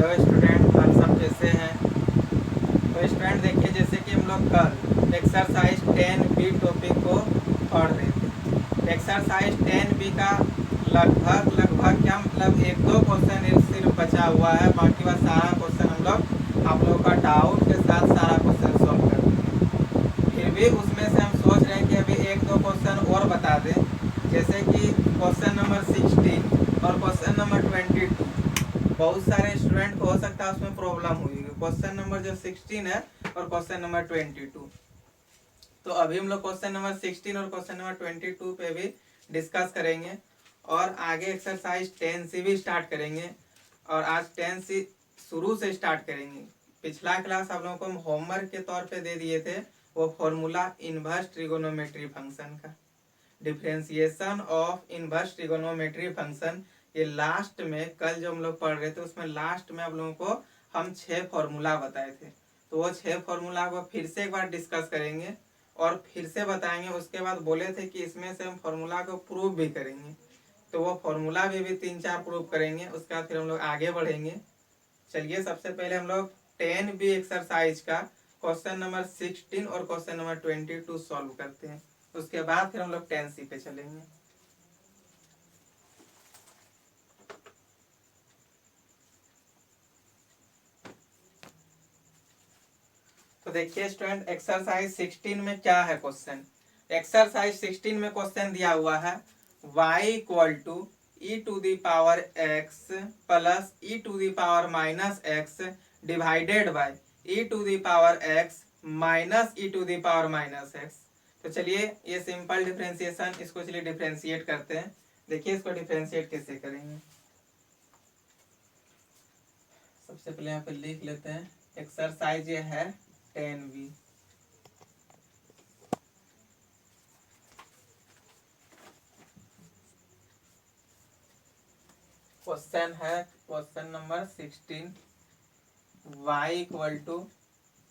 Hello student, आप सब कैसे हैं। तो स्टूडेंट देखिए, जैसे कि हम लोग कल एक्सरसाइज 10B टॉपिक को पढ़ रहे थे। एक्सरसाइज 10B का लगभग क्या मतलब एक दो क्वेश्चन सिर्फ बचा हुआ है, बाकी वह सारा क्वेश्चन हम लोग आप लोगों का डाउट के साथ सारा क्वेश्चन सॉल्व कर देंगे। फिर भी उसमें से हम सोच रहे हैं कि अभी एक दो क्वेश्चन और बता दें, जैसे कि क्वेश्चन नंबर 16 और क्वेश्चन नंबर 22। बहुत सारे स्टूडेंट को हो सकता है उसमें प्रॉब्लम हुई है। क्वेश्चन नंबर जो 16 है और क्वेश्चन नंबर 22। तो अभी हम लोग क्वेश्चन नंबर 16 और क्वेश्चन नंबर 22 पे भी डिस्कस करेंगे और आगे एक्सरसाइज 10C भी स्टार्ट करेंगे। और आज 10C शुरू से स्टार्ट करेंगे। पिछला क्लास आप लोगों को हम होमवर्क के तौर पे दे दिए थे, वो फॉर्मूला इनवर्स ट्रिगोनोमेट्री फंक्शन का, differentiation of inverse trigonometry function. ये लास्ट में कल जो हम लोग पढ़ रहे थे उसमें लास्ट में आप लोगों को हम 6 फॉर्मूला बताए थे। तो वो 6 फॉर्मूला को फिर से एक बार डिस्कस करेंगे और फिर से बताएंगे। उसके बाद बोले थे कि इसमें से हम फॉर्मूला को प्रूव भी करेंगे, तो वो फॉर्मूला भी 3-4 प्रूव करेंगे। उसके बाद फिर हम लोग आगे बढ़ेंगे। चलिए सबसे पहले हम लोग 10B एक्सरसाइज का क्वेश्चन नंबर 16 और क्वेश्चन नंबर 22 सॉल्व करते हैं। उसके बाद फिर हम लोग 10C पे चलेंगे। तो देखिए स्टूडेंट, एक्सरसाइज 16 में क्या है क्वेश्चन। एक्सरसाइज 16 में क्वेश्चन दिया हुआ है y equal to e to the power x plus e to the power minus x divided by e to the power x minus e to the power minus x। तो चलिए ये simple differentiation, इसको चलिए differentiate करते हैं। देखिए इसको differentiate कैसे करेंगे। सबसे पहले यहाँ पे लिख लेते हैं एक्सरसाइज ये है 10B। क्वेश्चन है question number 16, y equal to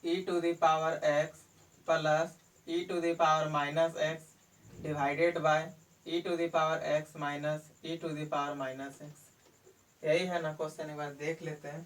e to the power x plus e to the power minus x divided by e to the power x minus e to the power minus x। यही है ना question, एक बार देख लेते हैं।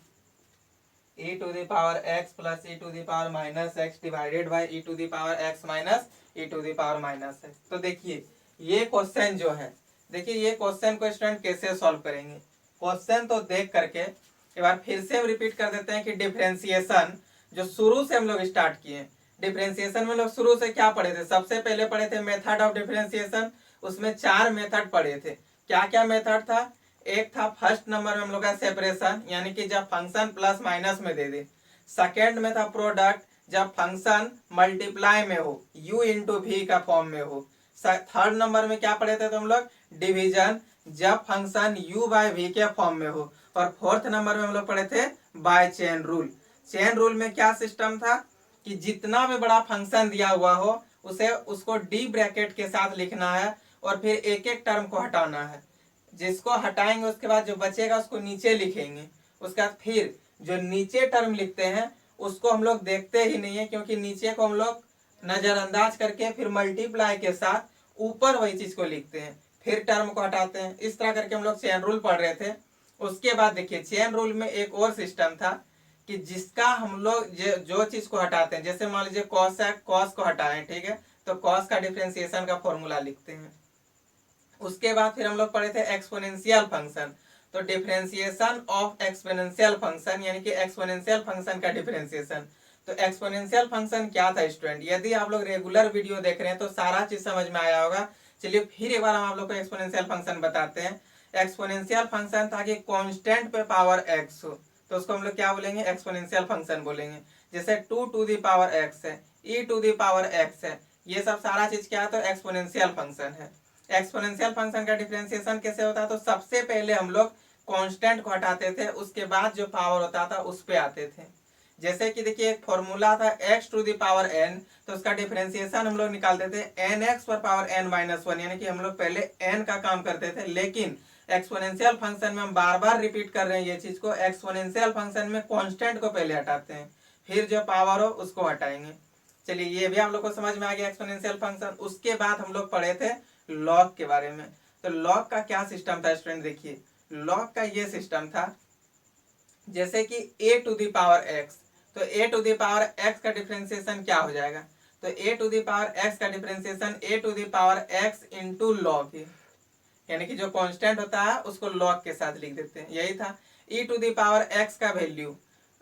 E to the power x plus e to the power minus x divided by e to the power x minus e to the power minus x। तो देखिए ये क्वेश्चन जो है, देखिए ये क्वेश्चन को स्टूडेंट कैसे सॉल्व करेंगे। क्वेश्चन तो देख करके एक बार फिर से हम रिपीट कर देते हैं कि डिफरेंशिएशन जो शुरू से हम लोग स्टार्ट किए। डिफरेंशिएशन में लोग शुरू से क्या पढ़े थे, सबसे पहले पढ़े थे मेथड ऑफ डिफरेंशिएशन। उसमें 4 मेथड पढ़े थे। क्या क्या मेथड था। एक था फर्स्ट नंबर में हम लोग का सेपरेशन, यानी कि जब फंक्शन प्लस माइनस में दे दे। सेकेंड में था प्रोडक्ट, जब फंक्शन मल्टीप्लाई में हो, u इंटू वी का फॉर्म में हो। थर्ड नंबर में क्या पढ़े थे तो हम लोग डिवीजन, जब फंक्शन u बाय वी के फॉर्म में हो। और फोर्थ नंबर में हम लोग पढ़े थे by chain rule. Chain rule में क्या सिस्टम था कि जितना भी बड़ा फंक्शन दिया हुआ हो उसे उसको डी ब्रैकेट के साथ लिखना है और फिर एक एक टर्म को हटाना है। जिसको हटाएंगे उसके बाद जो बचेगा उसको नीचे लिखेंगे। उसके बाद फिर जो नीचे टर्म लिखते हैं उसको हम लोग देखते ही नहीं है, क्योंकि नीचे को हम लोग नजरअंदाज करके फिर मल्टीप्लाई के साथ ऊपर वही चीज को लिखते हैं, फिर टर्म को हटाते हैं। इस तरह करके हम लोग चेन रूल पढ़ रहे थे। उसके बाद देखिए चेन रूल में एक और सिस्टम था कि जिसका हम लोग जो चीज को हटाते हैं, जैसे मान लीजिए कॉस है, कॉस को हटाएं, ठीक है, तो कॉस का डिफरेंशिएशन का फॉर्मूला लिखते हैं। उसके बाद फिर हम लोग पढ़े थे एक्सपोनेंशियल फंक्शन। तो डिफरेंशिएशन ऑफ एक्सपोनेंशियल फंक्शन, यानी कि एक्सपोनेंशियल फंक्शन का डिफरेंशिएशन। तो एक्सपोनेंशियल फंक्शन क्या था स्टूडेंट, यदि आप लोग रेगुलर वीडियो देख रहे हैं तो सारा चीज समझ में आया होगा। चलिए फिर एक बार हम आप लोग को एक्सपोनेंशियल फंक्शन बताते हैं। एक्सपोनेंशियल फंक्शन था कि कांस्टेंट पे पावर x हो, तो उसको हम लोग क्या बोलेंगे, एक्सपोनेंशियल फंक्शन बोलेंगे। जैसे 2 टू दी पावर x है, e to the power x है, ये सब सारा चीज क्या है, तो एक्सपोनेंशियल फंक्शन है। एक्सपोनेंशियल फंक्शन का डिफरेंशिएशन कैसे होता है, तो सबसे पहले हम लोग कांस्टेंट को हटाते थे, उसके बाद जो पावर होता था उस पे आते थे। जैसे कि देखिए एक फॉर्मूला था x to the power n, तो उसका डिफरेंशिएशन हम लोग निकालते थे nx पर पावर n माइनस 1, यानी कि हम लोग पहले n का काम करते थे। लेकिन एक्सपोनेंशियल फंक्शन में हम बार बार रिपीट कर रहे हैं ये चीज को, एक्सपोनेंशियल फंक्शन में कांस्टेंट को पहले हटाते हैं, फिर जो पावर हो उसको हटाएंगे। चलिए ये भी आप लोग को समझ में आ गया एक्सपोनेंशियल फंक्शन। उसके बाद हम लोग पढ़े थे लॉग के बारे में। तो लॉग का क्या सिस्टम था स्टूडेंट, देखिए लॉग का ये सिस्टम था जैसे कि a to the power x, तो a to the power x का डिफरेंशिएशन क्या हो जाएगा, तो a to the power x का differentiation a to the power x into log a, यानी कि जो कांस्टेंट होता है उसको लॉग के साथ लिख देते हैं, यही था। e to the power x का वैल्यू,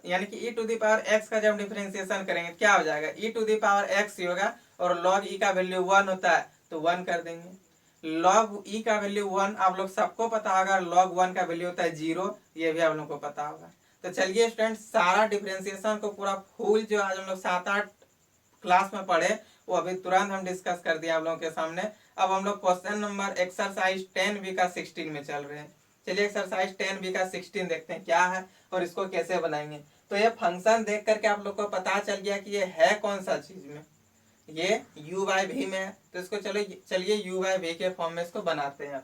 यानी कि e to the power x का जब डिफरेंशिएशन करेंगे क्या हो जाएगा, e to the power x ही होगा, और log e का वैल्यू 1 होता है तो 1 कर देंगे। log e का वैल्यू 1 आप लोग सबको पता होगा, log 1 का वैल्यू होता है 0, ये भी आप लोग को पता होगा। तो चलिए स्टूडेंट, सारा डिफरेंशिएशन को पूरा फुल जो आज हम लोग 7-8 क्लास में पढ़े वो अभी तुरंत हम डिस्कस कर दिया आप लोगों के सामने। अब हम लोग क्वेश्चन नंबर एक्सरसाइज 10B का 16 में चल रहे हैं। चलिए एक्सरसाइज 10B का 16 देखते हैं क्या है और इसको कैसे बनाएंगे। तो ये फंक्शन देख करके आप लोग को पता चल गया कि ये है कौन सा चीज में, ये u बाय v में है, तो इसको चलिए u बाय v के फॉर्म में इसको बनाते हैं।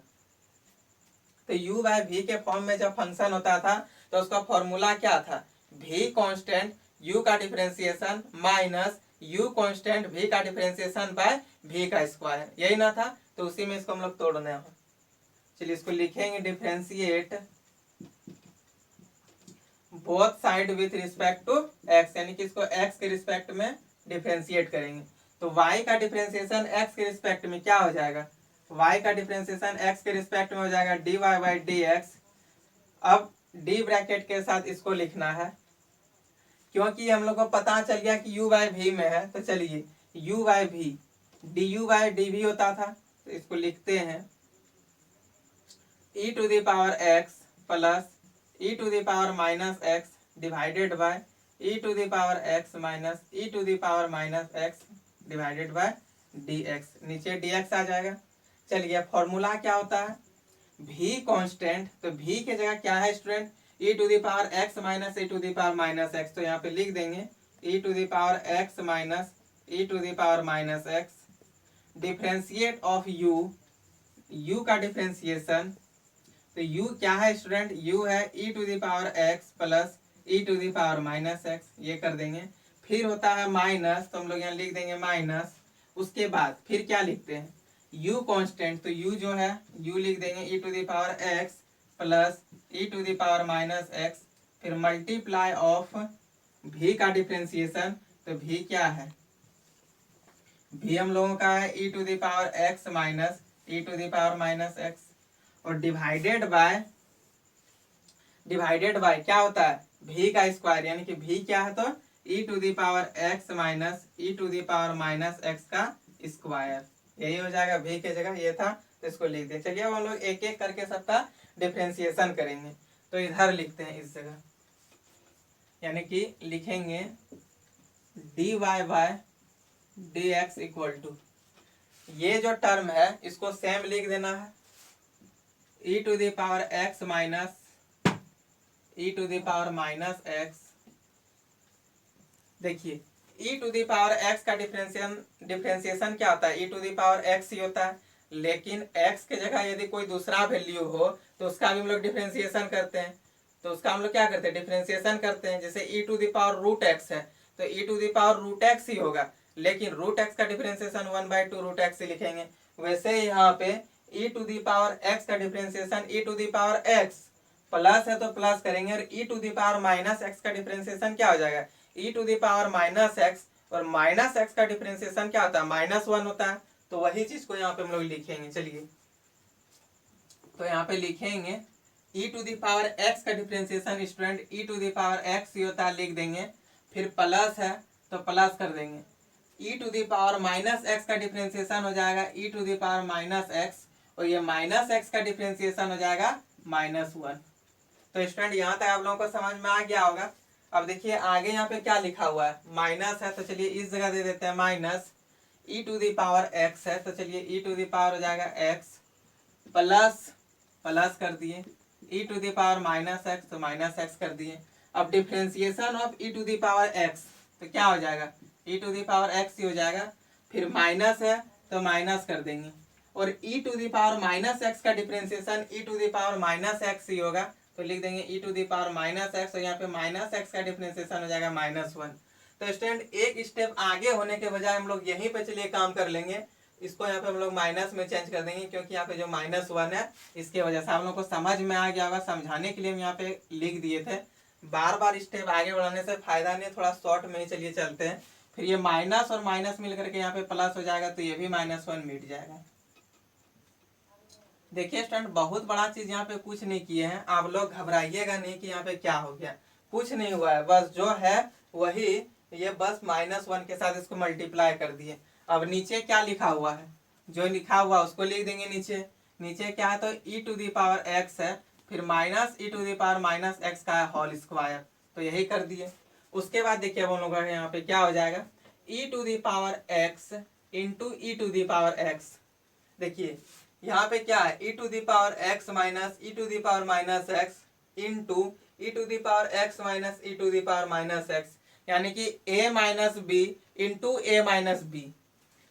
तो u बाय v के फॉर्म में जब फंक्शन होता था तो उसका फॉर्मूला क्या था, v कांस्टेंट u का differentiation minus u constant v का डिफरेंशिएशन बाय v का स्क्वायर, यही ना था। तो उसी में इसको हम लोग तोड़ना है। चलिए इसको लिखेंगे differentiate both side with respect to x, यानी कि इसको x के रिस्पेक्ट में डिफरेंशिएट करेंगे। तो y का डिफरेंशिएशन x के रिस्पेक्ट में क्या हो जाएगा, y का डिफरेंशिएशन x के रिस्पेक्ट में हो जाएगा dy बाई dx। अब d ब्रैकेट के साथ इसको लिखना है, क्योंकि हम लोग को पता चल गया कि u बाय v में है। तो चलिए u by v du by dv होता था, तो इसको लिखते हैं e to the power x plus e to the power minus x divided by e to the power x minus e to the power minus x divided by dx, नीचे dx आ जाएगा। चलिए फॉर्मूला क्या होता है, v constant, तो v की जगह क्या है student, e to the power x minus e to the power minus x, तो यहाँ पे लिख देंगे e to the power x minus e to the power minus x differentiate of u का डिफरेंशिएशन, तो u क्या है स्टूडेंट, u है e to the power x plus e to the power minus x, ये कर देंगे। फिर होता है माइनस, तो हम लोग यहाँ लिख देंगे माइनस, उसके बाद फिर क्या लिखते हैं u कांस्टेंट, तो u जो है u लिख देंगे e to the power x plus e to the power minus x, फिर मल्टीप्लाई ऑफ v का डिफरेंशिएशन, तो v क्या है, v हम लोगों का है e to the power x minus e to the power minus x, और डिवाइडेड बाय क्या होता है v का स्क्वायर, यानी कि v क्या है तो e to the power x minus e to the power minus x का स्क्वायर, यही हो जाएगा v की जगह ये था, तो इसको लिख दें। चलिए अब हम लोग एक एक करके सबका डिफरेंशिएशन करेंगे। तो इधर लिखते हैं इस जगह, यानी कि लिखेंगे dy by dx equal to, ये जो टर्म है इसको सेम लिख देना है e to the power x minus e to the power minus x। देखिए e to the power x का डिफरेंशिएशन क्या होता है, e to the power x ही होता है, लेकिन x के जगह यदि कोई दूसरा वैल्यू हो तो उसका भी हम लोग डिफरेंशिएशन करते हैं। तो उसका हम लोग क्या करते हैं, डिफरेंशिएशन करते हैं। जैसे e to the power root x है तो e to the power root x ही होगा, लेकिन रूट x का डिफरेंशिएशन 1/2 रूट x ही लिखेंगे। वैसे यहाँ पे e to the power x का differentiation e to the power x plus है तो प्लस करेंगे, और e to the power minus x का डिफरेंशिएशन क्या हो जाएगा, e to the power minus x, और माइनस x का डिफरेंशिएशन क्या होता है, -1 होता है। तो वही चीज को यहाँ पे हम लोग लिखेंगे। चलिए तो यहाँ पे लिखेंगे e to the power x का differentiation student e to the power x ही होता है, लिख देंगे। फिर प्लस है तो प्लस कर देंगे, e to the power minus x का डिफरेंशिएशन हो जाएगा e to the power minus x, और ये माइनस x का डिफरेंशिएशन हो जाएगा -1। तो स्टूडेंट यहाँ तक आप लोगों को समझ में आ गया होगा। अब देखिए आगे यहाँ पे क्या लिखा हुआ है, माइनस है, तो चलिए इस जगह दे देते हैं minus e to the power x है, तो चलिए e टू द पावर हो जाएगा x प्लस कर दिए e to the power minus x, तो माइनस x कर दिए। अब differentiation of e to the power x, तो क्या हो जाएगा e to the power x ही हो जाएगा। फिर माइनस है तो माइनस कर देंगे, और e to the power minus x का differentiation e to the power minus x ही होगा, तो लिख देंगे e to the power minus x, और यहाँ पे माइनस x का डिफरेंशिएशन हो जाएगा -1। तो स्टूडेंट एक स्टेप आगे होने के बजाय हम लोग यहीं पे चलिए काम कर लेंगे, इसको यहाँ पे हम लोग माइनस में चेंज कर देंगे, क्योंकि यहाँ पे जो -1 है इसके वजह से आप लोग को समझ में आ गया होगा। समझाने के लिए हम यहाँ पे लिख दिए थे, बार बार स्टेप आगे बढ़ाने से फायदा नहीं, थोड़ा शॉर्ट में ही चलिए चलते हैं। फिर ये माइनस और माइनस मिल करके यहाँ पे प्लस हो जाएगा, तो ये भी -1 मिट जाएगा। देखिए स्टूडेंट, बहुत बड़ा चीज यहाँ पे कुछ नहीं किए हैं, आप लोग घबराइएगा नहीं कि यहाँ पे क्या हो गया, कुछ नहीं हुआ है, बस जो है वही, ये बस -1 के साथ इसको मल्टीप्लाई कर दिए। अब नीचे क्या लिखा हुआ है, जो लिखा हुआ उसको लिख देंगे नीचे। नीचे क्या है, तो e⁻x है, फिर -e⁻−x का होल स्क्वायर, तो यही कर दिए। उसके बाद देखिए अब हम लोग यहाँ पे क्या हो जाएगा, e⁻x इंटू e⁻x। देखिए यहाँ पे क्या है, e⁻x minus e⁻−x into e⁻x minus e⁻−x, यानी कि a minus B into a minus B,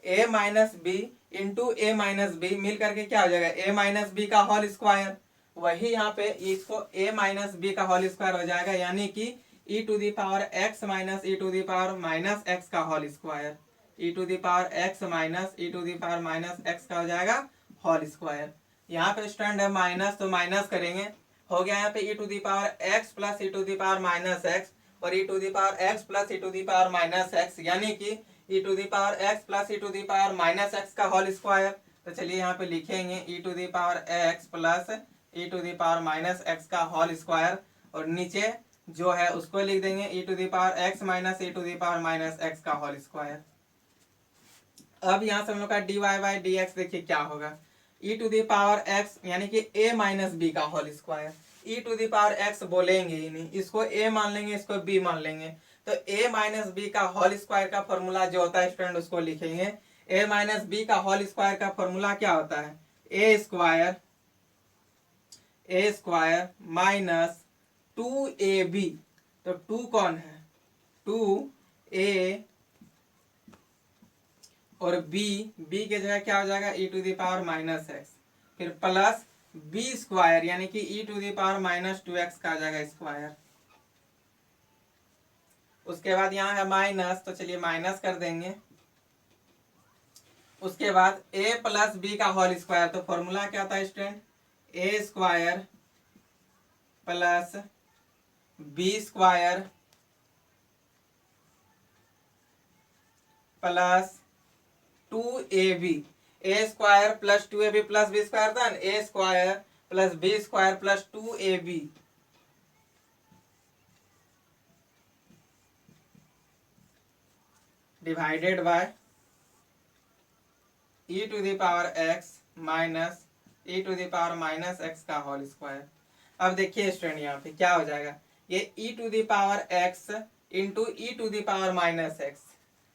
a minus B into a minus B मिल करके क्या हो जाएगा, a माइनस बी का होल स्क्वायर। वही यहाँ पे इसको a माइनस बी का होल स्क्वायर हो जाएगा, यानी कि e⁻x माइनस e⁻−x का whole square, e⁻x minus e⁻−x का हो जाएगा होल स्क्वायर। यहाँ पे स्टैंड है माइनस, तो माइनस करेंगे, हो गया यहाँ पे e⁻x प्लस e⁻−x और e⁻x प्लस e⁻−x, यानी कि e⁻x प्लस e⁻−x का होल स्क्वायर। तो चलिए यहाँ पे लिखेंगे e⁻x प्लस e⁻−x का होल स्क्वायर, और नीचे जो है उसको लिख देंगे e⁻x माइनस e⁻−x का होल स्क्वायर। अब यहाँ से हम लोग का dy/dx देखिए क्या होगा, e⁻x यानी कि a माइनस बी का होल स्क्वायर, e⁻x बोलेंगे ही नहीं, इसको a मान लेंगे, इसको b मान लेंगे, तो a माइनस बी का होल स्क्वायर का फॉर्मूला जो होता है स्टूडेंट उसको लिखेंगे। a माइनस बी का होल स्क्वायर का फॉर्मूला क्या होता है, a स्क्वायर माइनस 2ab, तो 2 कौन है, 2a और b के जगह क्या हो जाएगा e⁻−x, फिर प्लस b स्क्वायर यानी कि e⁻−2x का आ जाएगा स्क्वायर। उसके बाद यहाँ है माइनस, तो चलिए माइनस कर देंगे। उसके बाद a प्लस बी का होल स्क्वायर, तो फॉर्मूला क्या होता है student, a square plus b square plus 2ab, a square plus 2ab plus b square था, a square plus b square plus 2ab divided by e⁻x minus e⁻−x का whole square. अब देखिए student यहाँ पे क्या हो जाएगा, ये e⁻x इंटू e⁻−x,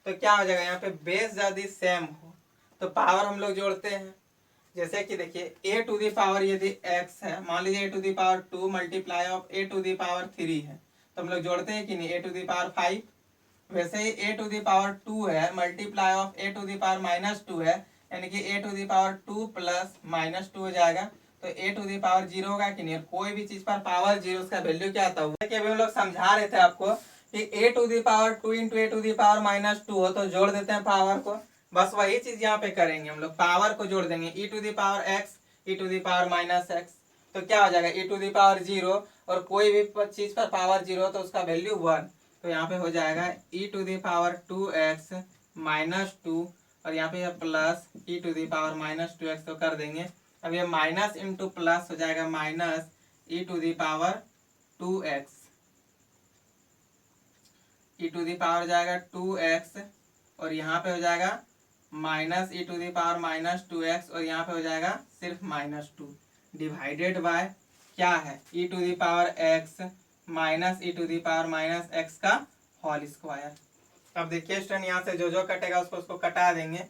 तो क्या हो जाएगा, यहाँ पे बेस यदि सेम हो तो पावर हम लोग जोड़ते हैं। जैसे कि देखिए a⁻ यदि x है, मान लीजिए a⁻2 मल्टीप्लाई ऑफ a⁻3 है, तो हम लोग जोड़ते हैं कि नहीं, a⁻5, वैसे ही a⁻2 है मल्टीप्लाई ऑफ a⁻−2 है, यानी कि a⁻2 प्लस -2 हो जाएगा, तो a⁻0 होगा कि नहीं, कोई भी चीज पर पावर 0 उसका वैल्यू क्या आता है, कि अभी हम लोग समझा रहे थे आपको कि a⁻2 इंटू a⁻−2 हो तो जोड़ देते हैं पावर को, बस वही चीज यहाँ पे करेंगे हम लोग, पावर को जोड़ देंगे e⁻x e⁻−x, तो क्या हो जाएगा e⁻0, और कोई भी चीज पर पावर 0 तो उसका वैल्यू 1, तो यहाँ पे हो जाएगा e⁻2x -2, और यहाँ पे प्लस e⁻−2x, तो कर देंगे। अब ये माइनस इंटू प्लस हो जाएगा माइनस e⁻2x, हो जाएगा 2x, और यहाँ पे हो जाएगा माइनस e⁻−2x, और यहाँ पे हो जाएगा सिर्फ -2 डिवाइडेड बाय क्या है e⁻x माइनस e⁻−x का होल स्क्वायर। अब देखिए स्टूडेंट यहाँ से जो जो कटेगा उसको कटा देंगे,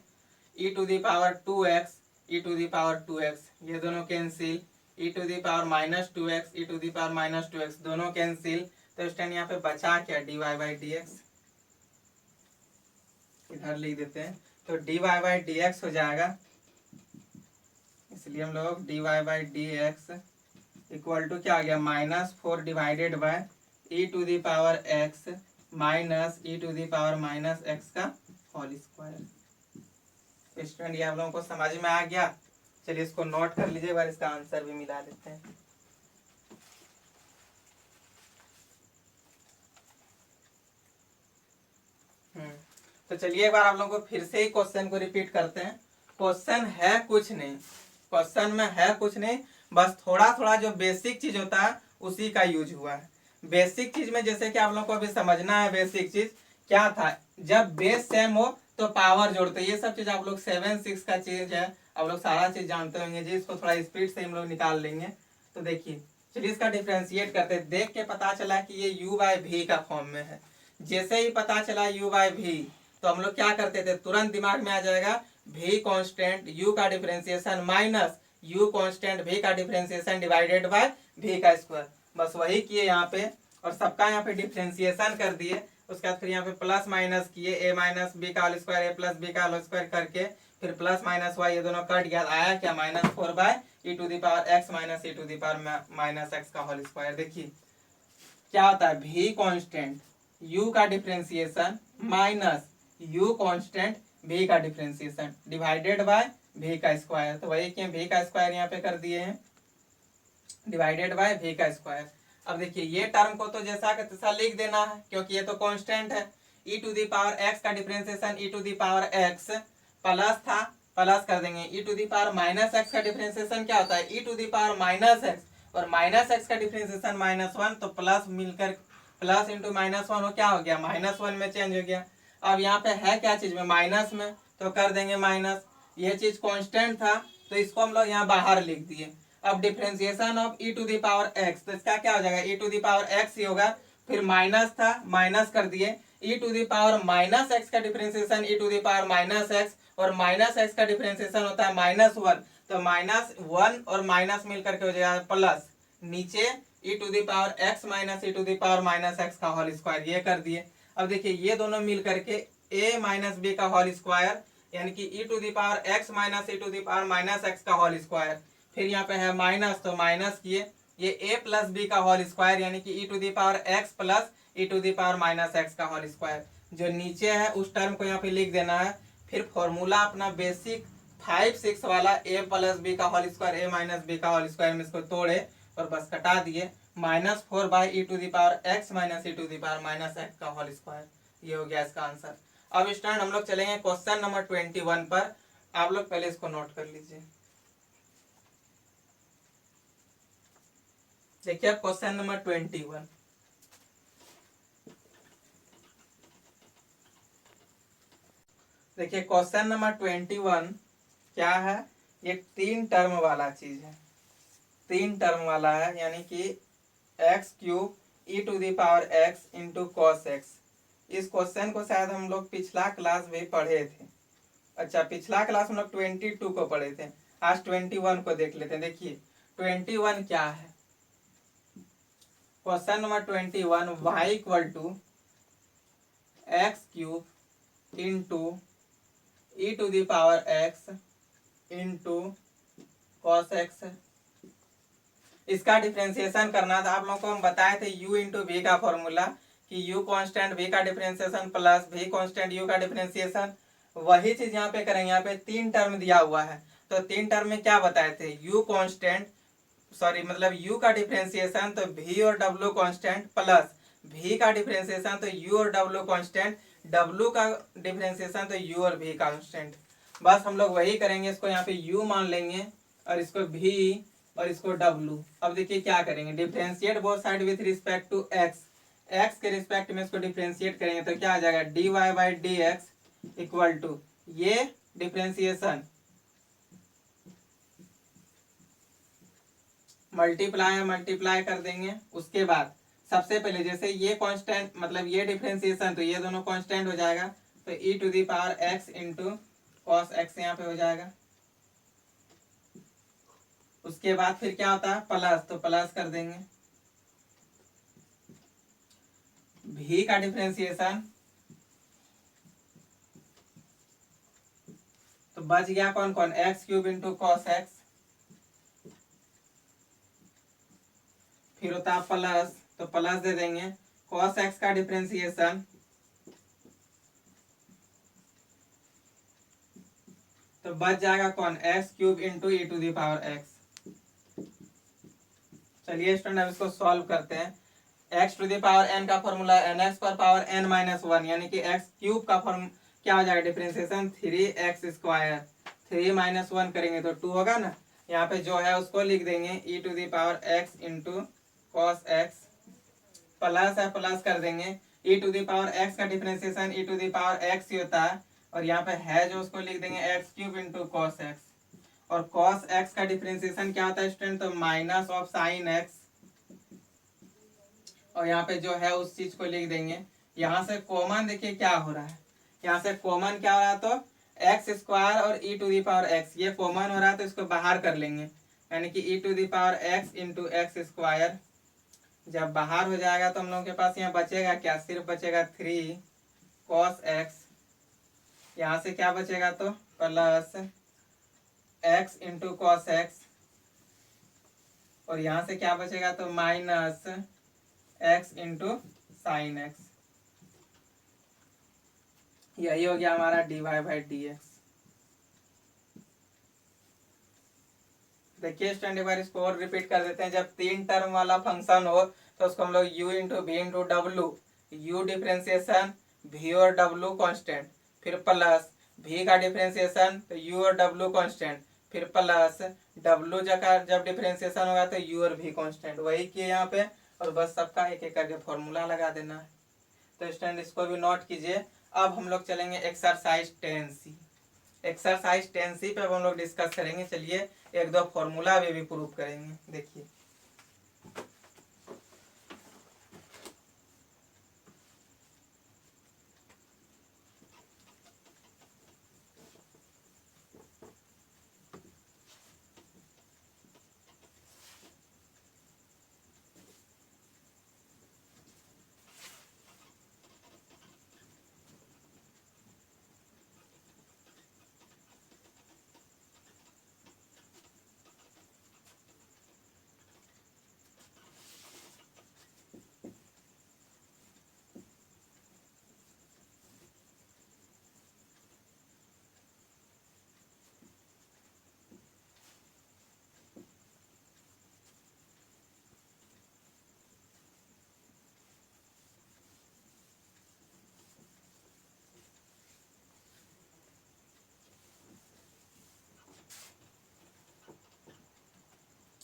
e⁻2x ये दोनों कैंसिल, e⁻−2x e⁻−2x दोनों कैंसिल, तो स्टूडेंट यहाँ पे बचा क्या, dy/dx, इधर लिख देते हैं, तो dy/dx हो जाएगा, इसलिए हम लोग dy/dx इक्वल टू क्या आ गया, -4 divided by e⁻x minus e⁻−x का होल स्क्वायर। स्टूडेंट ये आप लोगों को समझ में आ गया, चलिए इसको नोट कर लीजिए, बार इसका आंसर भी मिला लेते हैं। तो चलिए एक बार आप लोगों को फिर से ही क्वेश्चन को रिपीट करते हैं। क्वेश्चन है कुछ नहीं, क्वेश्चन में है कुछ नहीं, बस थोड़ा थोड़ा जो बेसिक चीज होता है उसी का यूज हुआ है। बेसिक चीज में जैसे कि आप लोग को अभी समझना है, बेसिक चीज क्या था, जब बेस सेम हो तो पावर जोड़ते, ये सब चीज आप लोग 7-6 का चीज है, आप लोग सारा चीज जानते होंगे जी। इसको थोड़ा स्पीड से हम लोग निकाल लेंगे। तो देखिए चलिए इसका डिफ्रेंशिएट करते हैं। देख के पता चला कि ये u बाय वी का फॉर्म में है। जैसे ही पता चला u बाय वी, तो हम लोग क्या करते थे, तुरंत दिमाग में आ जाएगा v कांस्टेंट u का differentiation minus u constant v का डिफरेंशिएशन डिवाइडेड बाय v का स्क्वायर। बस वही किए यहाँ पे, और सबका यहाँ पे डिफरेंशिएशन कर दिए। उसके बाद फिर यहाँ पे प्लस माइनस किए, a माइनस बी का whole square, a plus b का होल स्क्वायर करके फिर प्लस माइनस y, ये दोनों कट गया, आया क्या -4 by e to the power x minus e to the power minus x का होल स्क्वायर। देखिए क्या होता है, v कांस्टेंट u का differentiation minus u constant v का डिफरेंशिएशन डिवाइडेड बाय v का स्क्वायर। तो वही कि v का स्क्वायर यहाँ पे कर दिए हैं, डिवाइडेड बाय v का स्क्वायर। अब देखिए ये टर्म को तो जैसा का तैसा लिख देना है, क्योंकि ये तो कांस्टेंट है। e to the power x का differentiation e to the power x plus था, प्लस कर देंगे। e to the power minus x का डिफरेंशिएशन क्या होता है, e to the power minus x, और माइनस x का डिफरेंशिएशन -1, तो प्लस मिलकर प्लस इंटू -1 हो क्या हो गया, -1 में चेंज हो गया। अब यहाँ पे है क्या चीज में, माइनस में, तो कर देंगे माइनस। ये चीज कांस्टेंट था तो इसको हम लोग यहाँ बाहर लिख दिए। अब differentiation of e to the power x, तो इसका क्या हो जाएगा, e to the power x ही होगा। फिर माइनस था, माइनस कर दिए। e to the power minus x का differentiation e to the power minus x, और माइनस x का डिफरेंशिएशन होता है -1, तो -1 और माइनस मिलकर के हो जाएगा प्लस, नीचे e to the power x minus e to the power minus x का होल स्क्वायर, ये कर दिए। अब देखिए ये दोनों मिल करके a माइनस बी का होल स्क्वायर, यानी कि e to the power x minus e to the power minus x का होल स्क्वायर। फिर यहाँ पे है माइनस, तो माइनस किए, ये a प्लस बी का होल स्क्वायर, यानी कि e to the power x plus e to the power minus x का होल स्क्वायर। जो नीचे है उस टर्म को यहाँ पे लिख देना है। फिर फॉर्मूला अपना बेसिक 5-6 वाला a प्लस बी का whole square, a minus B का होल स्क्वायर में इसको तोड़े और बस कटा दिए, -4 by e to the power x minus e to the power minus x का होल स्क्वायर। ये हो गया इसका आंसर। अब स्टूडेंट हम लोग चलेंगे क्वेश्चन नंबर 21 पर। आप लोग पहले इसको नोट कर लीजिए। देखिए क्वेश्चन नंबर 21, देखिए क्वेश्चन नंबर 21 क्या है, ये 3 टर्म वाला चीज है, 3 टर्म वाला है, यानी कि x³ e to the power x into cos x. इस क्वेश्चन को शायद हम लोग पिछला क्लास में पढ़े थे। अच्छा पिछला क्लास हम लोग 22 को पढ़े थे, आज 21 को देख लेते हैं। देखिए 21 क्या है, question number 21, y equal to x³ into e to the power x into cos x. इसका डिफरेंशिएशन करना था। आप लोगों को हम बताए थे u इंटू वी का फॉर्मूला, कि u कांस्टेंट v का differentiation plus v constant u का डिफरेंशिएशन। वही चीज यहाँ पे करेंगे। यहाँ पे 3 टर्म दिया हुआ है, तो 3 टर्म में क्या बताए थे, u कांस्टेंट, सॉरी मतलब u का डिफरेंशिएशन तो v और w कांस्टेंट, प्लस v का डिफरेंशिएशन तो u और w कांस्टेंट, w का डिफरेंशिएशन तो u और v कांस्टेंट। बस हम लोग वही करेंगे, इसको यहाँ पे u मान लेंगे और इसको v और इसको w। अब देखिए क्या करेंगे, differentiate both side with respect to x, x के रिस्पेक्ट में इसको डिफरेंशिएट करेंगे तो क्या आ जाएगा, dy by d x equal to, ये डिफरेंशिएशन मल्टीप्लाई कर देंगे। उसके बाद सबसे पहले जैसे ये कांस्टेंट, मतलब ये डिफरेंशिएशन, तो ये दोनों कांस्टेंट हो जाएगा, तो e to the power x into cos x यहाँ पे हो जाएगा। उसके बाद फिर क्या होता है, प्लस, तो प्लस कर देंगे। v का डिफरेंशिएशन तो बच गया कौन कौन, x³ इंटू कॉस एक्स, फिर होता है प्लस, तो प्लस दे देंगे। कॉस एक्स का डिफरेंशिएशन तो बच जाएगा कौन, x³ into e to the power x। चलिए स्टूडेंट अब इसको सॉल्व करते हैं। x to the power n का फॉर्मूला nx पर पावर n-1, यानी कि x³ का फॉर्म क्या हो जाएगा डिफरेंशिएशन 3x², 3 - 1 करेंगे तो 2 होगा ना। यहाँ पे जो है उसको लिख देंगे e⁻x into cos x, plus है प्लस कर देंगे e⁻x का डिफरेंशिएशन e⁻x ही होता है, और यहाँ पे है जो उसको लिख देंगे x³ इंटू कॉस एक्स, और कॉस एक्स का डिफरेंशिएशन क्या होता है स्टूडेंट, तो माइनस ऑफ साइन एक्स, और यहाँ पे जो है उस चीज को लिख देंगे। यहाँ से कॉमन देखिए क्या हो रहा है, यहाँ से कॉमन क्या हो रहा है, तो x² और e⁻x ये कॉमन हो रहा है, तो इसको बाहर कर लेंगे, यानी कि e⁻x इंटू x²। जब बाहर हो जाएगा तो हम लोगों के पास यहाँ बचेगा क्या, सिर्फ बचेगा 3 cos x, यहाँ से क्या बचेगा तो plus x into cos x, और यहाँ से क्या बचेगा तो minus x into sine x. यही हो गया हमारा dy/dx। देखिए स्टूडेंट एक बार इसको और रिपीट कर देते हैं। जब 3 टर्म वाला फंक्शन हो तो उसको हम लोग u into v into W, u differentiation, v और w कांस्टेंट, फिर प्लस v का डिफरेंशिएशन तो u और w कांस्टेंट, फिर प्लस w जब डिफरेंशिएशन होगा तो u और v कांस्टेंट, वही किए यहाँ पे, और बस सबका एक एक करके फॉर्मूला लगा देना है। तो स्टूडेंट इसको भी नोट कीजिए। अब हम लोग चलेंगे एक्सरसाइज 10C। एक्सरसाइज 10C पे अब हम लोग डिस्कस करेंगे। चलिए एक दो फॉर्मूला भी प्रूव करेंगे। देखिए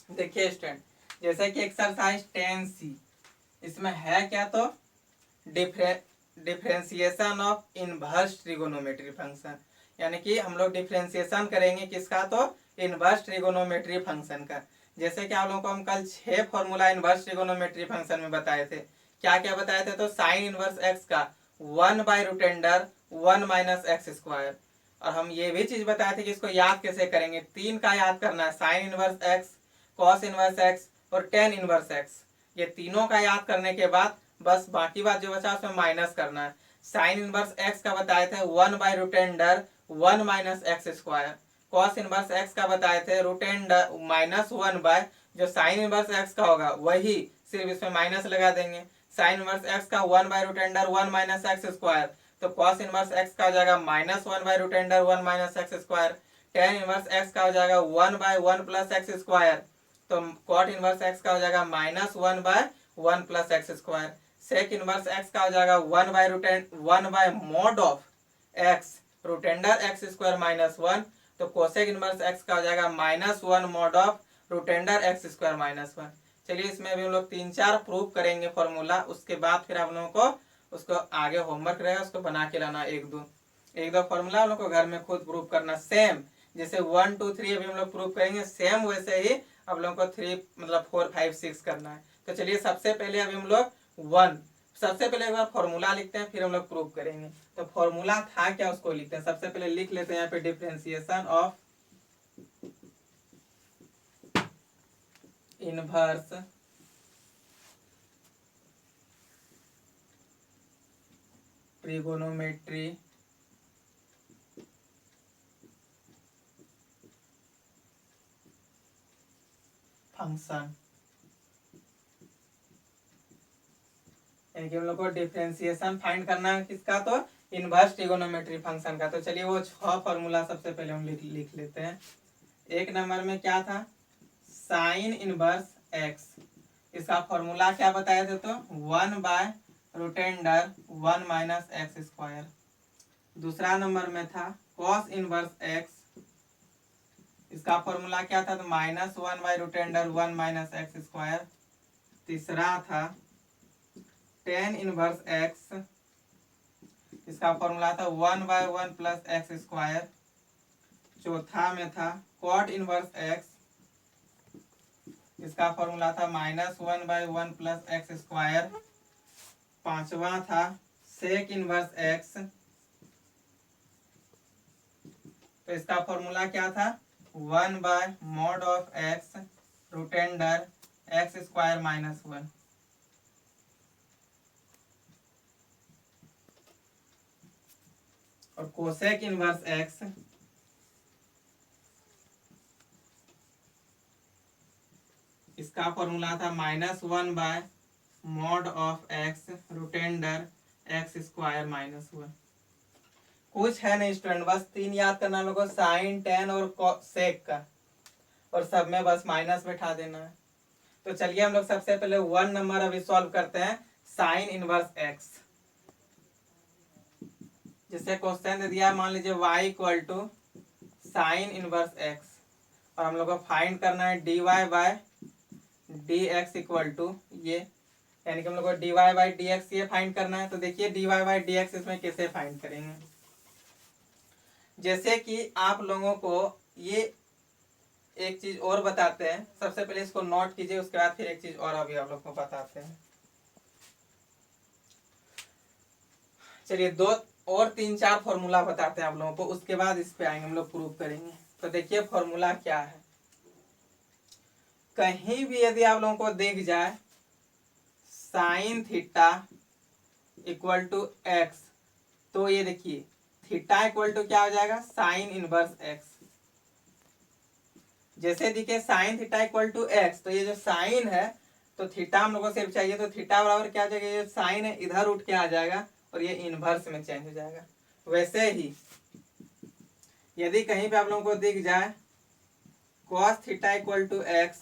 देखिए स्टूडेंट, जैसे कि एक्सरसाइज 10C इसमें है क्या, तो differentiation of inverse trigonometry function, यानी कि हम लोग डिफरेंशिएशन करेंगे किसका, तो इनवर्स ट्रिगोनोमेट्री फंक्शन का। जैसे कि आप लोगों को हम कल 6 फॉर्मूला इनवर्स ट्रिगोनोमेट्री फंक्शन में बताए थे। क्या क्या बताए थे, तो साइन इनवर्स एक्स का 1/√1 1 - और हम ये भी चीज बताए थे कि इसको याद कैसे करेंगे। 3 का याद करना है, sine inverse x, cos inverse x और टेन इनवर्स एक्स। ये तीनों का याद करने के बाद बस बाकी बात जो बचा उसमें माइनस करना है। साइन इनवर्स एक्स का बताए थे 1/√1 1 - कॉस इनवर्स एक्स का बताए थे -1 जो साइन इनवर्स एक्स का होगा वही, सिर्फ इसमें माइनस लगा देंगे। साइन इनवर्स एक्स का 1/√1 1 - तो कॉस इनवर्स एक्स का हो जाएगा -1/√1 1 - टेन इनवर्स एक्स का हो जाएगा 1/1 + x², तो कॉट इनवर्स एक्स का हो जाएगा -1/1 + x²। सेक इनवर्स एक्स का हो जाएगा 1/mod ऑफ एक्स x²-1, तो कोसेक इनवर्स एक्स का हो जाएगा -1 mod ऑफ x²-1। चलिए इसमें भी हम लोग 3-4 प्रूव करेंगे फॉर्मूला, उसके बाद फिर आप लोगों को उसको आगे होमवर्क रहेगा, उसको बना के लाना एक दो फॉर्मूला हम लोग को घर में खुद प्रूव करना। सेम जैसे 1 2 3 अभी हम लोग प्रूव करेंगे, सेम वैसे ही आप लोगों को 3 मतलब 4 5 6 करना है। तो चलिए सबसे पहले अभी हम लोग 1 सबसे पहले एक बार फॉर्मूला लिखते हैं, फिर हम लोग प्रूव करेंगे। तो फॉर्मूला था क्या उसको लिखते हैं। सबसे पहले लिख लेते हैं यहाँ पे differentiation of inverse trigonometry function, यानी कि हम लोग को डिफरेंशिएशन फाइंड करना है किसका, तो इनवर्स ट्रिगोनोमेट्री फंक्शन का। तो चलिए वो 6 फॉर्मूला सबसे पहले हम लिख लेते हैं। एक नंबर में क्या था, साइन इनवर्स एक्स, इसका फॉर्मूला क्या बताए थे, तो 1/√1 1 - x²। दूसरा नंबर में था कॉस इनवर्स एक्स, इसका फॉर्मूला क्या था, तो -1/√(1 - x²। तीसरा था टेन इनवर्स एक्स, इसका फॉर्मूला था 1/1 + x²। चौथा में था कॉट इनवर्स एक्स, इसका फॉर्मूला था -1/1 + x²। पांचवा था सेक इनवर्स एक्स, तो इसका फॉर्मूला क्या था, 1/(x√(x²-1)। और कोसेक इनवर्स एक्स, इसका फॉर्मूला था -1/(x√(x²-1)। कुछ है नहीं स्टूडेंट, बस तीन याद करना लोगों को, साइन, टेन और सेक का, और सब में बस माइनस बैठा देना है। तो चलिए हम लोग सबसे पहले 1 नंबर अभी सॉल्व करते हैं, साइन इनवर्स एक्स। जिससे क्वेश्चन दे दिया है, मान लीजिए y = साइन इनवर्स एक्स, और हम लोग को फाइंड करना है dy/dx = ये, यानी कि हम लोग को dy/dx ये फाइंड करना है। तो देखिए dy/dx इसमें कैसे फाइंड करेंगे। जैसे कि आप लोगों को ये एक चीज और बताते हैं, सबसे पहले इसको नोट कीजिए, उसके बाद फिर एक चीज और अभी आप लोग को बताते हैं। चलिए दो और 3-4 फॉर्मूला बताते हैं आप लोगों को, उसके बाद इस पे आएंगे, हम लोग प्रूव करेंगे। तो देखिए फॉर्मूला क्या है, कहीं भी यदि आप लोगों को दिख जाए साइन थीटा = x, तो ये देखिए थीटा = क्या हो जाएगा, साइन इनवर्स एक्स। जैसे दिखे साइन थीटा = x, तो ये जो साइन है तो थीटा हम लोग को सिर्फ चाहिए, तो थीटा बराबर क्या हो जाएगा, ये साइन है इधर उठ के आ जाएगा और ये इनवर्स में चेंज हो जाएगा। वैसे ही यदि कहीं पे आप लोगों को दिख जाए cos थीटा = x,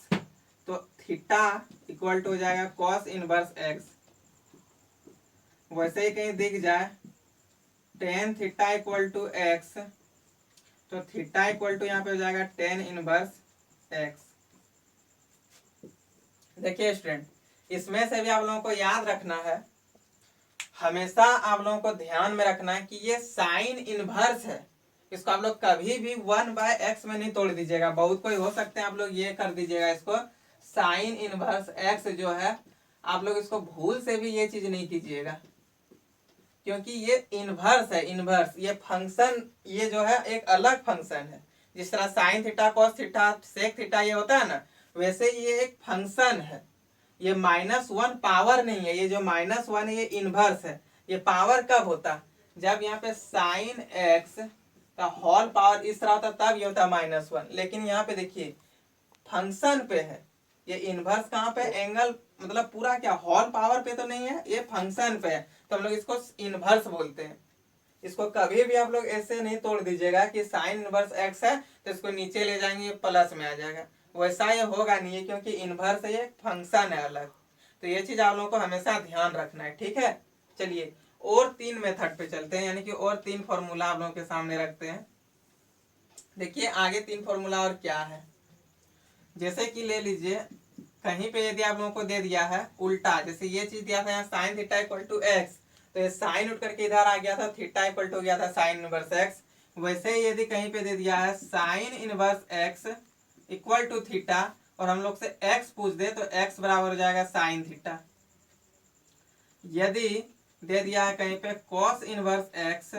तो थीटा इक्वल टू हो जाएगा cos इनवर्स x। वैसे ही कहीं दिख जाए टेन थीटा = x, तो थीटा इक्वल टू यहाँ पे हो जाएगा टेन इनवर्स x। देखिए स्टूडेंट, इसमें से भी आप लोगों को याद रखना है, हमेशा आप लोगों को ध्यान में रखना है कि ये साइन इनवर्स है, इसको आप लोग कभी भी 1/x में नहीं तोड़ दीजिएगा। बहुत कोई हो सकते हैं आप लोग ये कर दीजिएगा, इसको साइन इनवर्स x जो है, आप लोग इसको भूल से भी ये चीज नहीं कीजिएगा, क्योंकि ये इनवर्स है। इनवर्स ये फंक्शन, ये जो है एक अलग फंक्शन है। जिस तरह sine theta, cos theta, sec theta ये होता है ना, वैसे ये एक फंक्शन है। ये -1 पावर नहीं है, ये जो -1 है ये इनवर्स है। ये पावर कब होता, जब यहाँ पे साइन एक्स का होल पावर इस तरह होता, तब ये होता -1। लेकिन यहाँ पे देखिए फंक्शन पे है, ये इनवर्स कहाँ पे, एंगल मतलब पूरा क्या होल पावर पे तो नहीं है, ये फंक्शन पे है, तो हम लोग इसको इनवर्स बोलते हैं। इसको कभी भी आप लोग ऐसे नहीं तोड़ दीजिएगा कि साइन इनवर्स एक्स है तो इसको नीचे ले जाएंगे प्लस में आ जाएगा, वैसा ये होगा नहीं है, क्योंकि इनवर्स ये फंक्शन है अलग। तो ये चीज आप लोगों को हमेशा ध्यान रखना है, ठीक है। चलिए और 3 मेथड पे चलते हैं, यानी कि और 3 फॉर्मूला आप लोगों के सामने रखते हैं। देखिए आगे 3 फॉर्मूला और क्या है, जैसे कि ले लीजिए कहीं पे यदि आप लोगों को दे दिया है उल्टा, जैसे ये चीज दिया था यहाँ साइन थीटा = x, तो ये साइन उठ करके इधर आ गया था, थीटा इक्वल टू गया था साइन इनवर्स x। वैसे ही यदि कहीं पे दे दिया है sine inverse x equal to theta, और हम लोग से x पूछ दे, तो x बराबर हो जाएगा साइन थीटा। यदि दे दिया है कहीं पे cos inverse x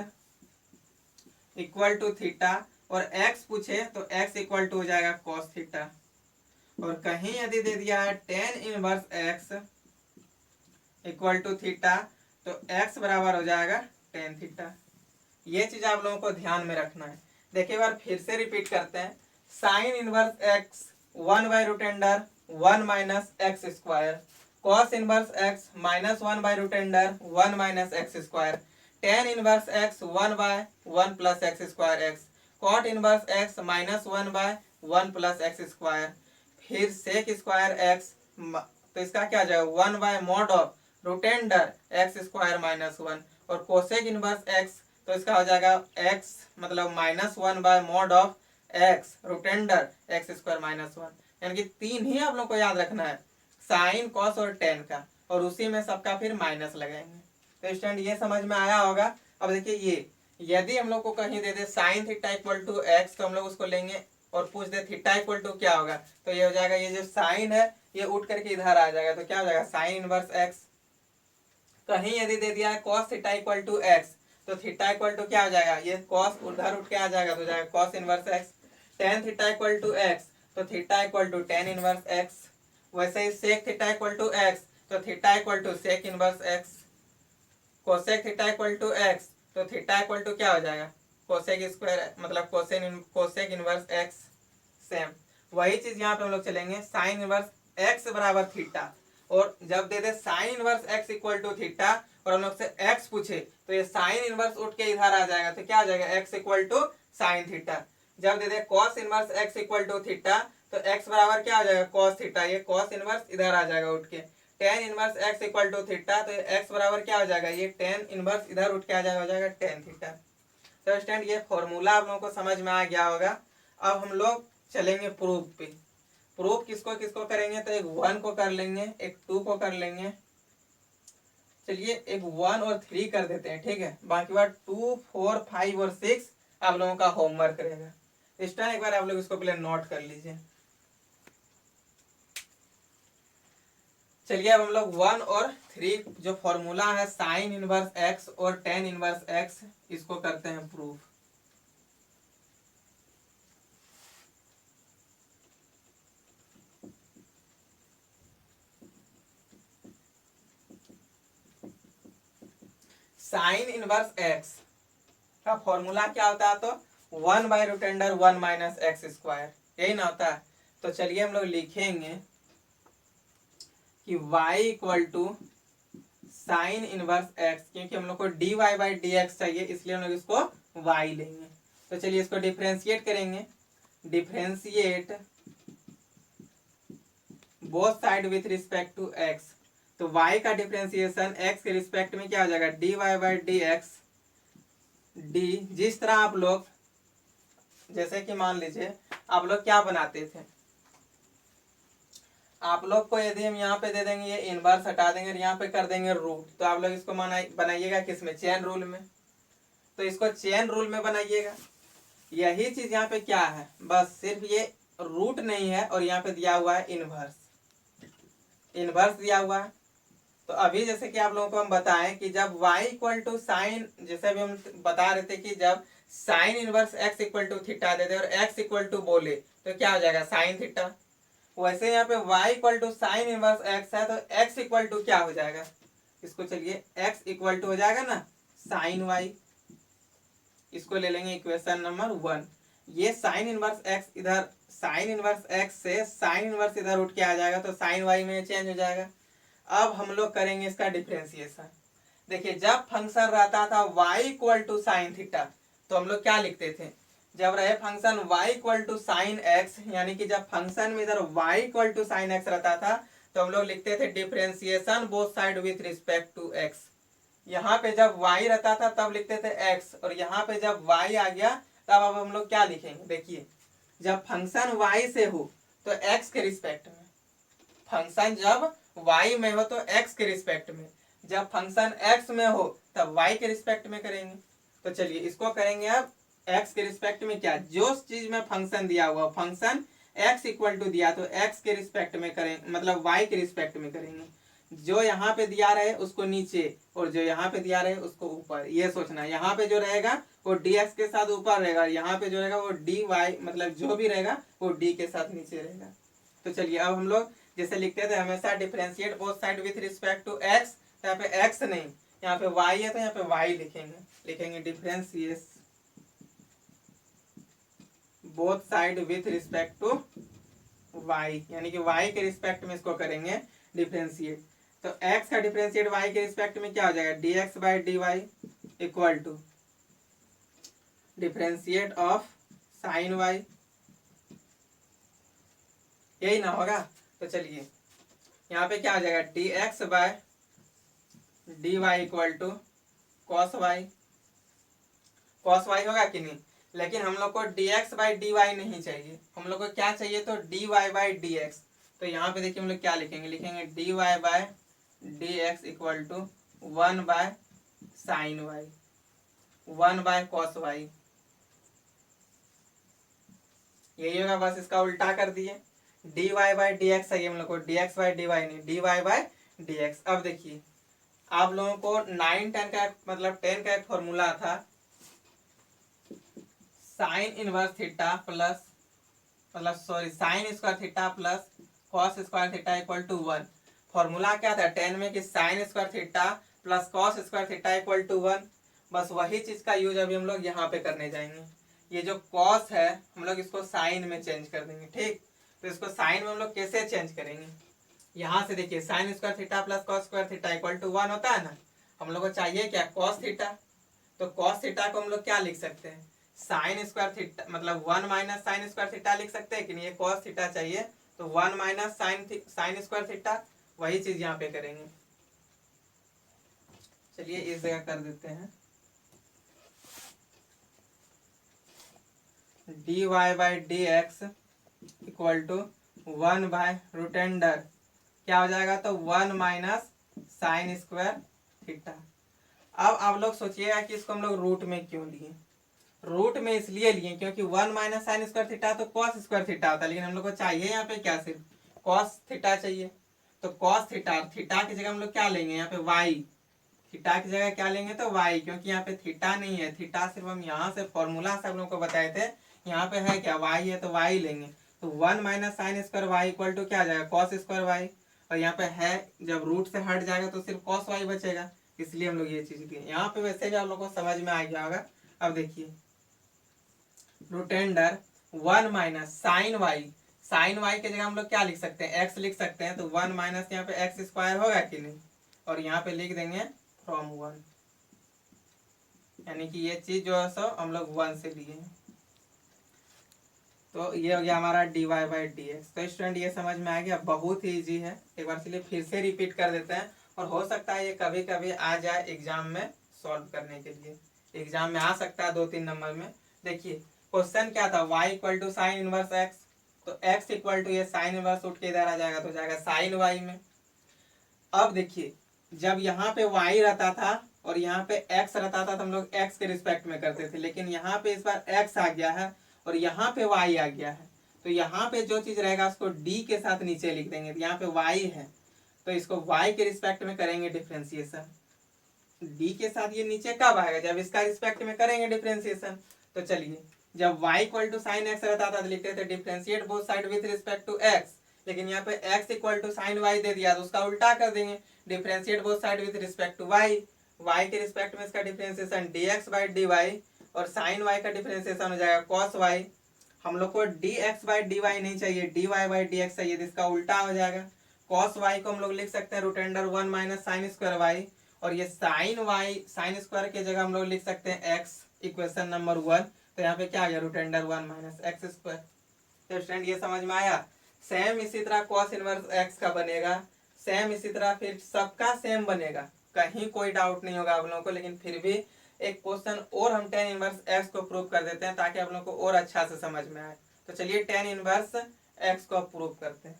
equal to theta, और x पूछे तो x इक्वल टू हो जाएगा cos थीटा। और कहीं यदि दे दिया है tan inverse x equal to theta, तो x बराबर हो जाएगा टेन थीटा। ये चीज आप लोगों को ध्यान में रखना है। देखिए बार फिर से रिपीट करते हैं, sign inverse x 1/√(1 - x², cos inverse x -1/√(1 - x², ten inverse x 1/1 + x²x, cot inverse x -1/1 + x², फिर सेक स्क्वायर x, तो इसका क्या जाएगा 1/(√(x² - 1), और कोसेक इनवर्स x, तो तो इसका हो जाएगा x मतलब -1/mod x root under x square -1, यानी कि 3 ही आप लोग को याद रखना है, साइन कॉस और टेन का, और उसी में सबका फिर माइनस लगाएंगे। तो स्टूडेंट ये समझ में आया होगा। अब देखिए ये यदि हम लोग को कहीं दे दे sine theta equal to x, तो हम लोग उसको लेंगे और पूछ दे थीटा इक्वल टू क्या होगा, तो ये हो जाएगा, ये जो साइन है ये उठ करके इधर आ जाएगा, तो क्या हो जाएगा साइन इनवर्स एक्स। कहीं यदि दे दिया है cos theta equal to x, तो थीटा इक्वल टू क्या हो जाएगा, ये कॉस उधर उठ के आ जाएगा, तो हो जाएगा cos inverse x. Tan theta equal to x, तो theta equal to tan inverse x. वैसे ही sec theta equal to x, तो theta equal to sec inverse x. Cosec theta equal to x, तो थीटा इक्वल टू क्या हो जाएगा cosec square, मतलब cosec inverse x. Same वही चीज यहाँ पे हम लोग चलेंगे, साइन इनवर्स एक्स बराबर थीटा, और जब दे दे sine inverse x equal to theta और हम लोग से एक्स पूछे, तो ये साइन इनवर्स उठ के इधर आ जाएगा, तो क्या आ जाएगा x equal to sine theta. जब दे दे cos inverse x equal to theta, तो एक्स बराबर क्या आ जाएगा कॉस थीटा, ये कॉस इनवर्स इधर आ जाएगा उठ के। Tan inverse x equal to theta, तो एक्स बराबर क्या हो जाएगा, ये टेन इनवर्स इधर उठ के आ जाएगा, हो जाएगा टेन थीटा। तो स्टूडेंट ये फॉर्मूला आप लोगों को समझ में आ गया होगा। अब हम लोग चलेंगे प्रूफ पे। प्रूफ किसको किसको करेंगे, तो एक 1 को कर लेंगे, एक 2 को कर लेंगे। चलिए एक 1 और 3 कर देते हैं, ठीक है, बाकी बात 2, 4, 5 और 6 आप लोगों का होमवर्क रहेगा। इस टाइम एक बार आप लोग इसको पहले नोट कर लीजिए। चलिए अब हम लोग 1 और 3 जो फॉर्मूला है साइन इनवर्स एक्स और टेन इनवर्स एक्स, इसको करते हैं प्रूफ। साइन इनवर्स एक्स का फॉर्मूला क्या होता है, तो 1/√1 माइनस एक्स स्क्वायर, यही ना होता है। तो चलिए हम लोग लिखेंगे कि y equal to sine inverse x, क्योंकि हम लोग को dy/dx चाहिए, इसलिए हम लोग इसको y लेंगे। तो चलिए इसको डिफरेंशिएट करेंगे, differentiate both side with respect to x। तो y का डिफरेंशिएशन x के रिस्पेक्ट में क्या हो जाएगा dy/dx। डी जिस तरह आप लोग, जैसे कि मान लीजिए आप लोग क्या बनाते थे, आप लोग को यदि हम यहाँ पे दे देंगे ये इनवर्स हटा देंगे और यहाँ पे कर देंगे रूट, तो आप लोग इसको बनाइएगा किसमें, चेन रूल में। तो इसको चेन रूल में बनाइएगा। यही चीज यहाँ पे क्या है, बस सिर्फ ये रूट नहीं है और यहाँ पे दिया हुआ है इनवर्स, इनवर्स दिया हुआ है। तो अभी जैसे कि आप लोगों को हम बताएं कि जब y इक्वल टू साइन, जैसे अभी हम बता रहे थे कि जब sine inverse x equal to theta दे दे और x इक्वल टू बोले, तो क्या हो जाएगा साइन थीटा। वैसे यहाँ पे y equal to sine inverse x है, तो x इक्वल टू क्या हो जाएगा, इसको चलिए x इक्वल टू हो जाएगा ना साइन y, इसको ले लेंगे इक्वेशन नंबर 1। ये साइन इनवर्स x इधर, साइन इनवर्स x से साइन इनवर्स इधर उठ के आ जाएगा, तो साइन y में चेंज हो जाएगा। अब हम लोग करेंगे इसका डिफरेंशिएशन। देखिए जब फंक्शन रहता था y equal to sine theta, तो हम लोग क्या लिखते थे, जब रहे function y equal to sine x, यानी कि जब फंक्शन में इधर y equal to sine x रहता था, तो हम लोग लिखते थे differentiation both side with respect to x। यहाँ पे जब y रहता था तब लिखते थे x, और यहाँ पे जब y आ गया तब अब हम लोग क्या लिखेंगे, देखिए जब फंक्शन y से हो तो x के रिस्पेक्ट में, फंक्शन जब y में हो तो x के रिस्पेक्ट में, जब फंक्शन x में हो तब y के रिस्पेक्ट में करेंगे। तो चलिए इसको करेंगे अब x के रिस्पेक्ट में, क्या जो चीज में फंक्शन दिया हुआ, फंक्शन x इक्वल टू दिया तो x के रिस्पेक्ट में करेंगे, मतलब y के रिस्पेक्ट में करेंगे। जो यहाँ पे दिया रहे उसको नीचे और जो यहाँ पे दिया रहे उसको ऊपर, ये सोचना। यहाँ पे जो रहेगा वो dx के साथ ऊपर रहेगा, यहाँ पे जो रहेगा वो dy, मतलब जो भी रहेगा वो d के साथ नीचे रहेगा। तो चलिए अब हम लोग जैसे लिखते थे हमेशा differentiate both side with respect to x, तो यहाँ पे x नहीं, यहाँ पे y है, तो यहाँ पे y लिखेंगे differentiate both side with respect to y, यानी कि y के रिस्पेक्ट में इसको करेंगे डिफरेंशिएट। तो x का डिफरेंशिएट y के रिस्पेक्ट में क्या हो जाएगा dx/dy equal to differentiate of sine y, यही ना होगा। तो चलिए यहाँ पे क्या हो जाएगा dx/dy equal to cos y, cos y होगा कि नहीं। लेकिन हम लोग को dx बाई dy नहीं चाहिए, हम लोग को क्या चाहिए, तो dy बाई dx। तो यहाँ पे देखिए हम लोग क्या लिखेंगे, लिखेंगे dy by dx equal to 1 by sine y, 1 by cos y, यही होगा। बस इसका उल्टा कर दिए, dy बाई dx चाहिए हम लोग को, dx बाई dy नहीं, dy बाई dx। अब देखिए आप लोगों को 9-10 का मतलब 10 का एक फॉर्मूला था, साइन इनवर्स थीटा प्लस मतलब sorry sine square theta plus cos square theta equal to 1। Formula क्या था 10 में कि sine square theta plus cos square theta equal to 1। बस वही चीज का यूज अभी हम लोग यहाँ पे करने जाएंगे। ये जो कॉस है हम लोग इसको साइन में चेंज कर देंगे, ठीक। तो इसको साइन में हम लोग कैसे चेंज करेंगे, यहाँ से देखिए sine square theta plus cos square theta equal to 1 होता है ना। हम लोग को चाहिए क्या, कॉस थीटा। तो कॉस थीटा को हम लोग क्या लिख सकते हैं, साइन स्क्वायर थीटा मतलब 1 माइनस साइन स्क्वायर थीटा लिख सकते हैं कि नहीं। ये कॉस थीटा चाहिए तो 1 माइनस साइन स्क्वायर थीटा, वही चीज यहाँ पे करेंगे। चलिए इस जगह कर देते हैं dy by dx equal to 1 by root under क्या हो जाएगा, तो 1 माइनस साइन स्क्वायर थीटा। अब आप लोग सोचिएगा कि इसको हम लोग रूट में क्यों लिए। रूट में इसलिए लिए क्योंकि 1 माइनस साइन स्क्वायर थीटा तो कॉस स्क्वायर थीटा होता है, लेकिन हम लोग को चाहिए यहाँ पे क्या, सिर्फ कॉस थीटा चाहिए। तो कॉस थीटा, थीटा की जगह हम लोग क्या लेंगे यहाँ पे वाई, थीटा की जगह क्या लेंगे तो वाई, क्योंकि यहाँ पे थीटा नहीं है, थीटा सिर्फ हम यहाँ से फॉर्मूला से हम लोग को बताए थे, यहाँ पे है क्या वाई है तो वाई लेंगे। तो 1 minus sine square y equal to क्या आ जाएगा, कॉस स्क्वायर वाई। और यहाँ पे है जब रूट से हट जाएगा तो सिर्फ कॉस वाई बचेगा, इसलिए हम लोग ये चीज किए। यहाँ पे वैसे भी आप लोग को समझ में आ गया होगा। अब देखिए root under 1 minus sine y, sine y की जगह हम लोग क्या लिख सकते हैं, एक्स लिख सकते हैं। तो 1 माइनस यहाँ पे एक्स स्क्वायर होगा कि नहीं, और यहाँ पे लिख देंगे फ्रॉम 1, यानी कि ये चीज जो है सो हम लोग 1 से लिए हैं। तो ये हो गया हमारा dy बाई डी एक्स। तो स्टूडेंट ये समझ में आ गया, बहुत ही ईजी है। एक बार चलिए फिर से रिपीट कर देते हैं, और हो सकता है ये कभी कभी आ जाए एग्जाम में सॉल्व करने के लिए, एग्जाम में आ सकता है 2-3 नंबर में। देखिए क्वेश्चन क्या था, y equal to sine inverse x। तो x इक्वल टू ये साइन इनवर्स उठ के इधर आ जाएगा तो जाएगा साइन y में। अब देखिए जब यहाँ पे y रहता था और यहाँ पे x रहता था तो हम लोग x के रिस्पेक्ट में करते थे, लेकिन यहाँ पे इस बार x आ गया है और यहाँ पे y आ गया है। तो यहाँ पे जो चीज रहेगा उसको d के साथ नीचे लिख देंगे। तो यहाँ पे y है तो इसको y के रिस्पेक्ट में करेंगे डिफ्रेंसिएशन। d के साथ ये नीचे कब आएगा, जब इसका रिस्पेक्ट में करेंगे डिफ्रेंसिएशन। तो चलिए जब y equal to sine x रहता था तो लिखते थे differentiate both side with respect to x, लेकिन यहाँ पे x equal to sine y दे दिया तो उसका उल्टा कर देंगे, differentiate both side with respect to y। y के रिस्पेक्ट में इसका differentiation dx by d y, और साइन y का डिफ्रेंशिएशन हो जाएगा कॉस y। हम लोग को dx बाई डी वाई नहीं चाहिए, dy बाई डी एक्स चाहिए, इसका उल्टा हो जाएगा। कॉस y को हम लोग लिख सकते हैं root under 1 minus sine square y, और ये साइन y साइन स्क्वायर की जगह हम लोग लिख सकते हैं x, इक्वेशन नंबर 1। तो यहाँ पे क्या आ गया root under 1 minus x square. तो स्टूडेंट ये समझ में आया। सेम इसी तरह कॉस इनवर्स एक्स का बनेगा, सेम इसी तरह फिर सबका सेम बनेगा, कहीं कोई डाउट नहीं होगा आप लोगों को। लेकिन फिर भी एक क्वेश्चन और हम टेन इनवर्स एक्स को प्रूव कर देते हैं ताकि आप लोगों को और अच्छा से समझ में आए। तो चलिए टेन इनवर्स एक्स को प्रूव करते हैं।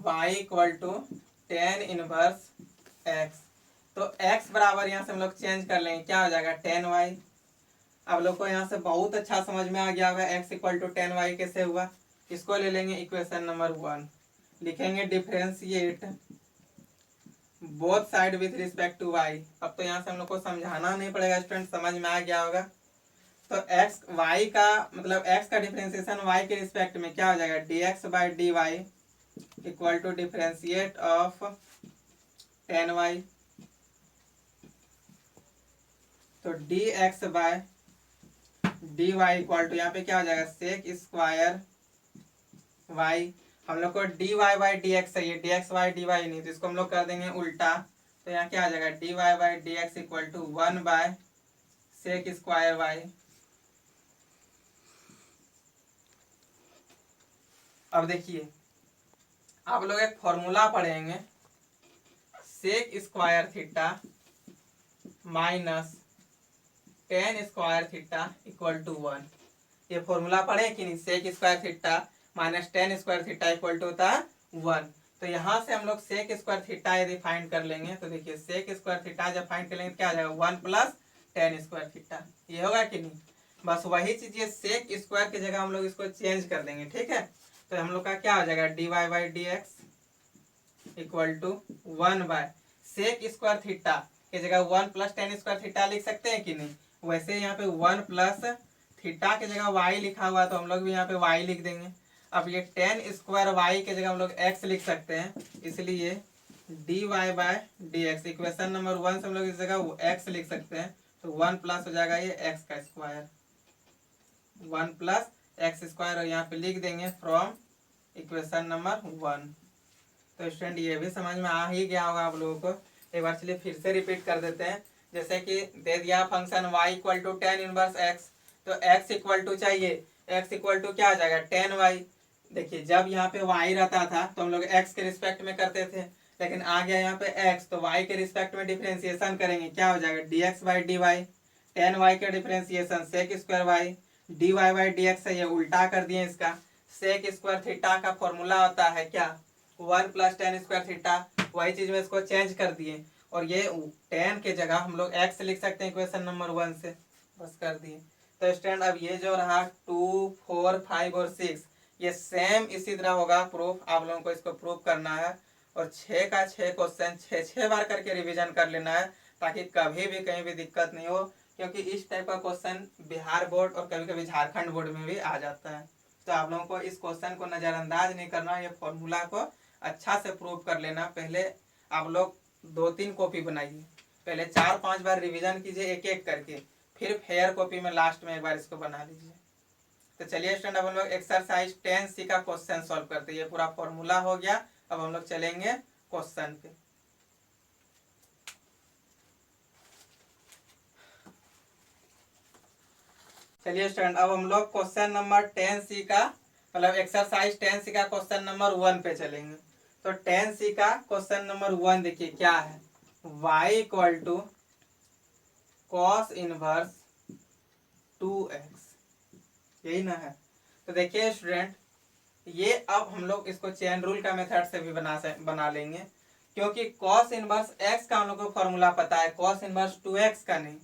y equal to tan inverse x। तो x बराबर यहाँ से हम लोग चेंज कर लेंगे, क्या हो जाएगा 10y। आप लोग को यहाँ से बहुत अच्छा समझ में आ गया होगा x इक्वल टू 10y कैसे हुआ। इसको ले लेंगे इक्वेशन नंबर 1, लिखेंगे differentiate both side with respect to y। अब तो यहाँ से हम लोग को समझाना नहीं पड़ेगा स्टूडेंट, समझ में आ गया होगा। तो x y का मतलब x का डिफरेंशिएशन y के रिस्पेक्ट में क्या हो जाएगा dx by d y equal to differentiate of 10y। तो dx by d y equal to, यहाँ पे क्या हो जाएगा सेक स्क्वायर वाई। हम लोग को d y by d x चाहिए, d x y d y नहीं, तो इसको हम लोग कर देंगे उल्टा। तो यहाँ क्या आ जाएगा d y by d x equal to 1 by sec square y. अब देखिए आप लोग एक फॉर्मूला पढ़ेंगे, sec square theta minus tan square theta equal to 1। ये फॉर्मूला पढ़े कि नहीं, sec square theta minus tan square theta equal to होता है 1। तो यहाँ से हम लोग सेक स्क्वायर थीटा यदि फाइंड कर लेंगे तो देखिए सेक स्क्वायर थीटा जब फाइंड कर लेंगे क्या आ जाएगा 1 प्लस टेन स्क्वायर थीटा, ये होगा कि नहीं। बस वही चीज ये सेक स्क्वायर की जगह हम लोग इसको चेंज कर देंगे, ठीक है। तो हम लोग का क्या हो जाएगा d y by d x equal to 1 by sec square theta की जगह 1 प्लस टेन स्क्वायर थीटा लिख सकते हैं कि नहीं। वैसे यहाँ पे 1 प्लस थीटा की जगह y लिखा हुआ तो हम लोग भी यहाँ पे y लिख देंगे। अब ये टेन स्क्वायर वाई की जगह हम लोग x लिख सकते हैं, इसलिए d y by d x equation number 1 से हम लोग इस जगह x लिख सकते हैं। तो 1 प्लस हो जाएगा ये x का स्क्वायर, 1 प्लस एक्स स्क्वायर, और यहाँ पे लिख देंगे फ्रॉम इक्वेशन नंबर 1। तो स्टूडेंट ये भी समझ में आ ही गया होगा आप लोगों को। एक बार चलिए फिर से रिपीट कर देते हैं। जैसे कि दे दिया function y equal to tan inverse x, तो x इक्वल टू चाहिए, x इक्वल टू क्या आ जाएगा टेन वाई। देखिए जब यहाँ पे y रहता था तो हम लोग x के रिस्पेक्ट में करते थे, लेकिन आ गया यहाँ पे x तो y के रिस्पेक्ट में डिफरेंशिएशन करेंगे, क्या हो जाएगा dx by d y. Tan y का differentiation sec square y, d y by d x है, ये उल्टा कर दिए इसका। सेक स्क्वायर थीटा का फॉर्मूला होता है क्या 1 प्लस टेन स्क्वायर थीटा, वही चीज में इसको चेंज कर दिए, और ये टेन के जगह हम लोग x लिख सकते हैं इक्वेशन नंबर 1 से, बस कर दिए। तो स्टूडेंट अब ये जो रहा 2, 4, 5 और 6 ये सेम इसी तरह होगा प्रूफ, आप लोगों को इसको प्रूफ करना है। और 6 का 6 क्वेश्चन 6 बार करके रिवीजन कर लेना है, ताकि कभी भी कहीं भी दिक्कत नहीं हो, क्योंकि इस टाइप का क्वेश्चन बिहार बोर्ड और कभी कभी झारखंड बोर्ड में भी आ जाता है। तो आप लोगों को इस क्वेश्चन को नज़रअंदाज नहीं करना, ये फॉर्मूला को अच्छा से प्रूव कर लेना। पहले आप लोग 2-3 कॉपी बनाइए, पहले 4-5 बार रिवीजन कीजिए एक एक करके, फिर फेयर कॉपी में लास्ट में एक बार इसको बना लीजिए। तो चलिए स्टूडेंट अब हम लोग एक्सरसाइज 10C का क्वेश्चन सॉल्व करते हैं। ये पूरा फॉर्मूला हो गया, अब हम लोग चलेंगे क्वेश्चन पे। चलिए स्टूडेंट अब हम लोग क्वेश्चन नंबर 10C का मतलब एक्सरसाइज 10C का क्वेश्चन नंबर 1 पे चलेंगे। तो 10C का क्वेश्चन नंबर 1 देखिए क्या है, y equal to cos inverse 2x, यही ना है। तो देखिए स्टूडेंट ये अब हम लोग इसको चेन रूल का मेथड से भी बना लेंगे, क्योंकि कॉस इनवर्स x का हम लोग को फॉर्मूला पता है, कॉस इनवर्स 2x का नहीं।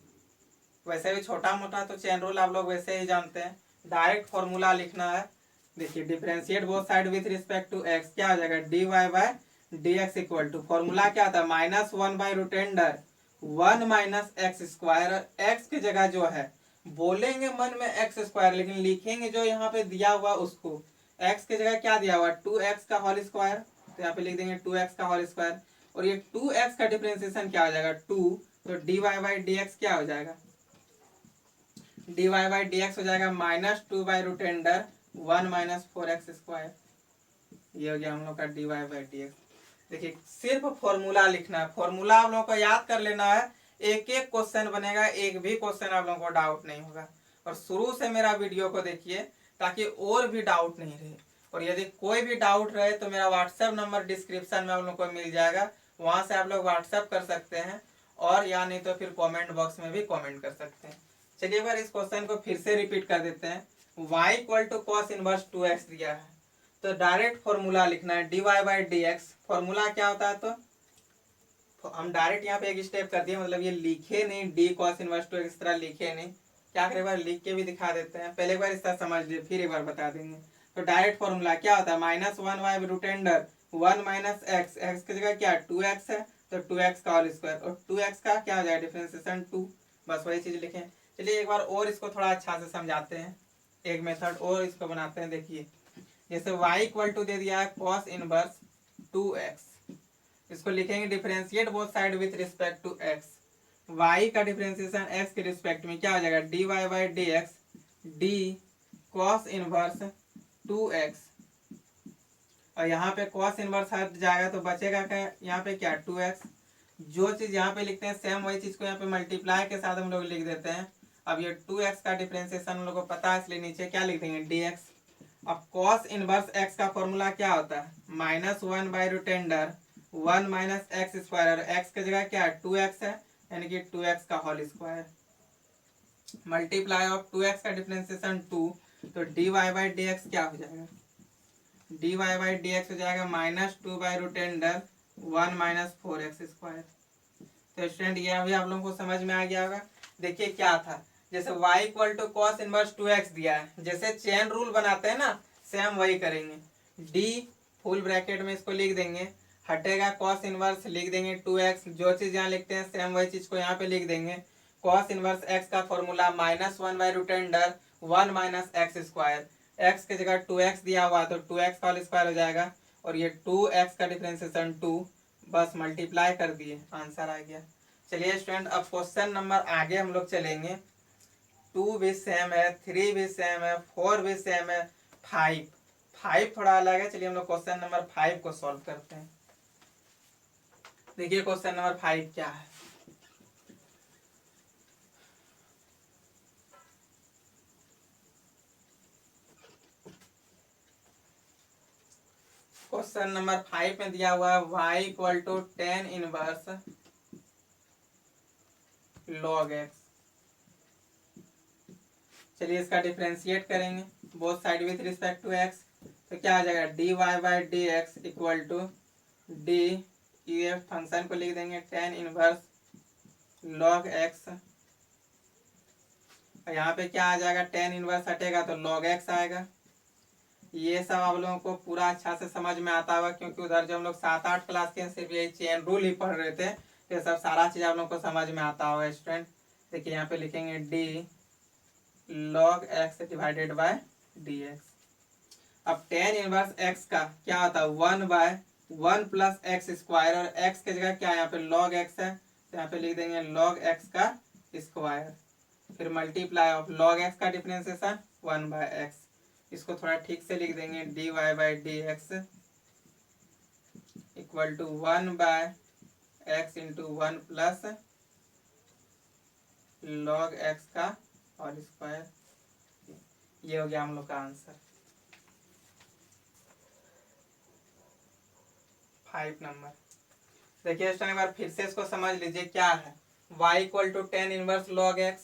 वैसे भी छोटा मोटा तो चेन रूल आप लोग वैसे ही जानते हैं, डायरेक्ट फॉर्मूला लिखना है। देखिए differentiate both side with respect to x, क्या हो जाएगा d y by d x equal to, formula क्या था -1 by root under 1 minus x square. X की जगह जो है बोलेंगे मन में एक्स स्क्वायर, लेकिन लिखेंगे जो यहाँ पे दिया हुआ उसको, एक्स की जगह क्या दिया हुआ 2x का होल स्क्वायर, तो यहाँ पे लिख देंगे 2x का होल स्क्वायर, और ये 2x का डिफरेंशिएशन क्या हो जाएगा 2, तो d y by d x क्या हो जाएगा d y by d x हो जाएगा -2 by root under 1 minus 4x square. ये हो गया हम लोग का d y by d x. देखिए सिर्फ फॉर्मूला लिखना है, फॉर्मूला आप लोगों को याद कर लेना है, एक एक क्वेश्चन बनेगा, एक भी क्वेश्चन आप लोगों को डाउट नहीं होगा। और शुरू से मेरा वीडियो को देखिए ताकि और भी डाउट नहीं रहे, और यदि कोई भी डाउट रहे तो मेरा व्हाट्सएप नंबर डिस्क्रिप्शन में आप लोगों को मिल जाएगा, वहां से आप लोग व्हाट्सएप कर सकते हैं, और या नहीं तो फिर कमेंट बॉक्स में भी कमेंट कर सकते हैं। चलिए एक बार इस क्वेश्चन को फिर से रिपीट कर देते हैं। y equal to cos inverse 2x दिया है, तो डायरेक्ट फॉर्मूला लिखना है d y by d x. Formula क्या होता है, तो हम डायरेक्ट यहाँ पे एक स्टेप कर दिए, मतलब ये लिखे नहीं डी कॉस इनवर्स 2x इस तरह लिखे नहीं, क्या करें एक बार लिख के भी दिखा देते हैं। पहले एक बार इस तरह समझ लीजिए फिर एक बार बता देंगे। तो डायरेक्ट फॉर्मूला क्या होता है -1 by root under 1 minus x, x की जगह क्या 2x है, तो 2x का होल स्क्वायर, और 2x का क्या हो जाएगा डिफरेंशिएशन 2, बस वही चीज लिखें। चलिए एक बार और इसको थोड़ा अच्छा से समझाते हैं, एक मेथड और इसको बनाते हैं। देखिए जैसे y इक्वल टू दे दिया है cos इनवर्स 2x, इसको लिखेंगे differentiate both side with respect to x, y का डिफरेंशिएशन x के रिस्पेक्ट में क्या हो जाएगा d y by d x d cos inverse 2x, और यहाँ पे कॉस इनवर्स हट जाएगा तो बचेगा क्या, यहाँ पे क्या 2x। जो चीज यहाँ पे लिखते हैं सेम वही चीज को यहाँ पे मल्टीप्लाई के साथ हम लोग लिख देते हैं। अब ये 2x का डिफरेंशिएशन हम लोग को पता है, इसलिए नीचे क्या लिख देंगे dx। अब कॉस इनवर्स x का फॉर्मूला क्या होता है, -1/√10 1 माइनस एक्स स्क्वायर, और x की जगह क्या है 2x है, यानी कि 2x का whole square multiply of 2x का डिफरेंशिएशन 2, तो dy/dx क्या हो जाएगा, dy/dx हो जाएगा -2/√10 1 माइनस 4x स्क्वायर। तो स्टूडेंट ये अभी आप लोगों को समझ में आ गया होगा। देखिए क्या था, जैसे y equal to cos inverse 2x दिया है, जैसे चेन रूल बनाते हैं ना, सेम वही करेंगे। d फुल ब्रैकेट में इसको लिख देंगे, हटेगा कॉस इनवर्स, लिख देंगे 2x, जो चीज यहाँ लिखते हैं सेम वही चीज को यहाँ पे लिख देंगे। कॉस इनवर्स x का formula -1/√10 1 minus x square, x की जगह 2x दिया हुआ तो 2x का होल स्क्वायर हो जाएगा, और ये 2x का डिफरेंशिएशन 2, बस मल्टीप्लाई कर दिए, आंसर आ गया। चलिए स्टूडेंट अब क्वेश्चन नंबर आगे हम लोग चलेंगे। 2 भी सेम है, 3 भी सेम है, 4 भी सेम है, 5 थोड़ा अलग है। चलिए हम लोग क्वेश्चन नंबर 5 को सॉल्व करते हैं। देखिए क्वेश्चन नंबर 5 क्या है। क्वेश्चन नंबर 5 में दिया हुआ है y equal to 10 inverse log x। चलिए इसका डिफरेंशिएट करेंगे both side with respect to x, तो क्या आ जाएगा dy/dx इक्वल टू डी, ये फंक्शन को लिख देंगे 10 इनवर्स log x, और यहाँ पे क्या आ जाएगा 10 इनवर्स हटेगा तो log x आएगा। ये सब आप लोगों को पूरा अच्छा से समझ में आता होगा, क्योंकि उधर जब हम लोग 7-8 क्लास के सिर्फ यही चेन रूल ही पढ़ रहे थे, तो ये सब सारा चीज आप लोगों को समझ में आता होगा स्टूडेंट। देखिए यहाँ पे लिखेंगे D log x divided by dx। अब 10 इनवर्स x का क्या होता है 1/1 प्लस एक्स स्क्वायर, और x की जगह क्या है यहाँ पे log x है, तो यहाँ पे लिख देंगे log x का स्क्वायर, फिर मल्टीप्लाई ऑफ log x का डिफरेंशिएशन 1/x, इसको थोड़ा ठीक से लिख देंगे dy/dx equal to 1/x into 1 plus log x का और स्क्वायर। ये हो गया हम लोग का आंसर 5 नंबर। देखिए एक बार फिर से इसको समझ लीजिए क्या है, y equal to 10 inverse log x,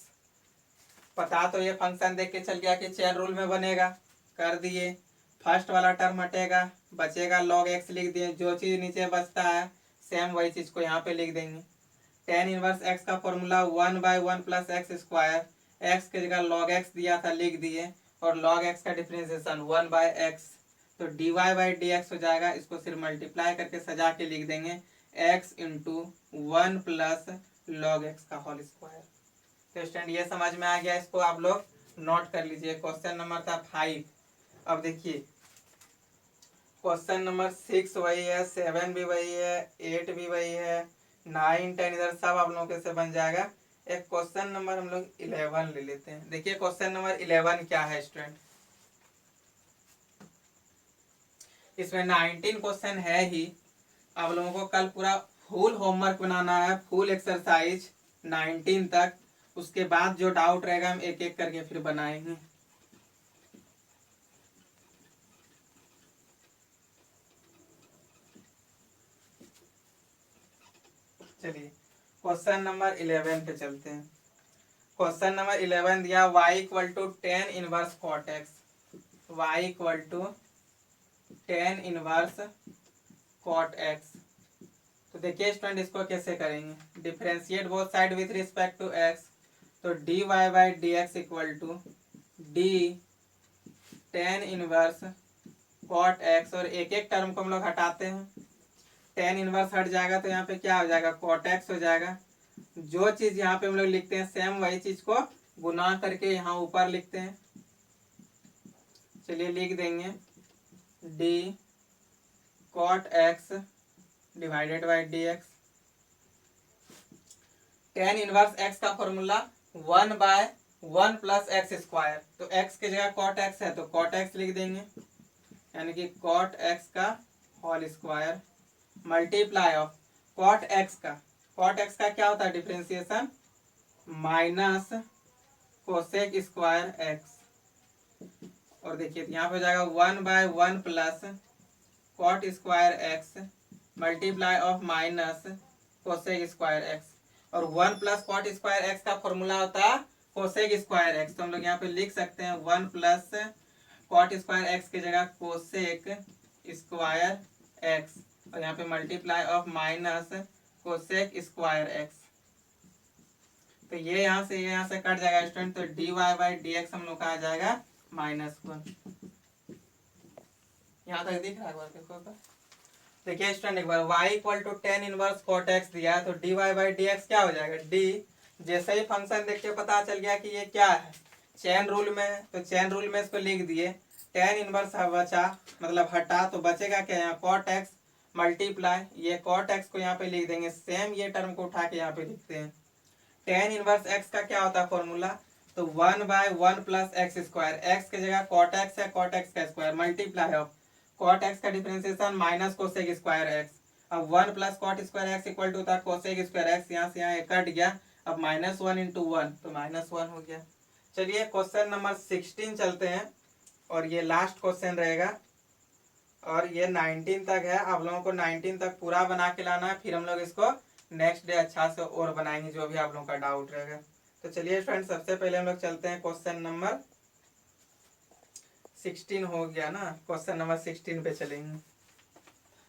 पता तो ये फंक्शन देख के चल गया कि चेन रूल में बनेगा, कर दिए। फर्स्ट वाला टर्म हटेगा, बचेगा log x लिख दिए, जो चीज नीचे बचता है सेम वही चीज को यहाँ पे लिख देंगे। 10 इनवर्स x का formula 1/1 plus x square, x की जगह log x दिया था लिख दिए, और log x का डिफरेंशिएशन 1/x, तो dy/dx हो जाएगा। इसको सिर्फ मल्टीप्लाई करके सजा के लिख देंगे x into 1 plus log x का होल स्क्वायर। तो स्टूडेंट ये समझ में आ गया, इसको आप लोग नोट कर लीजिए। क्वेश्चन नंबर था 5। अब देखिए क्वेश्चन नंबर 6 वही है, 7 भी वही है, 8 भी वही है, 9 10 इधर सब आप लोगों के से बन जाएगा। एक क्वेश्चन नंबर हम लोग 11 ले लेते हैं। देखिए क्वेश्चन नंबर 11 क्या है स्टूडेंट, इसमें 19 क्वेश्चन है ही। आप लोगों को कल पूरा फुल होमवर्क बनाना है, फुल एक्सरसाइज 19 तक, उसके बाद जो डाउट रहेगा हम एक एक करके फिर बनाएंगे। चलिए क्वेश्चन नंबर 11 पे चलते हैं। क्वेश्चन नंबर 11 दिया y equal to 10 inverse cot x, y equal to 10 inverse cot x. तो देखिए स्टूडेंट इसको कैसे करेंगे, differentiate both side with respect to x, तो dy/dx equal to d 10 inverse cot x, और एक एक टर्म को हम लोग हटाते हैं। 10 इनवर्स हट जाएगा तो यहाँ पे क्या हो जाएगा कॉट एक्स हो जाएगा। जो चीज यहाँ पे हम लोग लिखते हैं सेम वही चीज को गुना करके यहाँ ऊपर लिखते हैं। चलिए लिख देंगे d cot x divided by d x. 10 inverse x का फॉर्मूला 1/√10 1 प्लस एक्स स्क्वायर, तो x की जगह कॉट एक्स है तो कॉट एक्स लिख देंगे, यानी कि कॉट एक्स का whole square multiply of cot x का क्या होता है differentiation, minus cosec square x. और देखिए यहाँ पे हो जाएगा 1/1 plus cot square x multiply of minus cosec square x. और 1 प्लस कॉट स्क्वायर एक्स का फॉर्मूला होता है कोसेक स्क्वायर एक्स, तो हम लोग यहाँ पे लिख सकते हैं 1 प्लस कॉट स्क्वायर एक्स की जगह कोसेक स्क्वायर एक्स, और यहाँ पे multiply of minus cosec square x. तो ये यहाँ से कट जाएगा स्टूडेंट, तो dy बाई डी एक्स हम लोग का आ जाएगा -1। यहाँ तक दिख रहा है? देखिए स्टूडेंट एक बार y equal to tan inverse cot x दिया है, तो dy बाई डी एक्स क्या हो जाएगा, d जैसे ही फंक्शन देख के पता चल गया कि ये क्या है, चेन रूल में है, तो चेन रूल में इसको लिख दिए, टेन इनवर्स बचा मतलब हटा, तो बचेगा क्या यहाँ कॉट एक्स मल्टीप्लाई, ये कॉट एक्स को यहाँ पे लिख देंगे, सेम ये टर्म को उठा के यहाँ पे लिखते हैं। टेन इनवर्स एक्स का क्या होता है फॉर्मूला, तो 1/1 प्लस एक्स स्क्वायर, एक्स की जगह कॉट एक्स है, कॉट एक्स का square multiply of cot x का differentiation minus cosec square x. अब 1 plus cot square x equal to होता है कोसेक स्क्वायर एक्स, यहाँ से यहाँ कट गया, अब -1 इंटू 1 तो -1 हो गया। चलिए क्वेश्चन नंबर 16 चलते हैं, और ये लास्ट क्वेश्चन रहेगा, और ये 19 तक है। आप लोगों को 19 तक पूरा बना के लाना है, फिर हम लोग इसको नेक्स्ट डे अच्छा से और बनाएंगे जो भी आप लोगों का डाउट रहेगा। तो चलिए फ्रेंड्स सबसे पहले हम लोग चलते हैं क्वेश्चन नंबर 16 हो गया ना, क्वेश्चन नंबर 16 पे चलेंगे।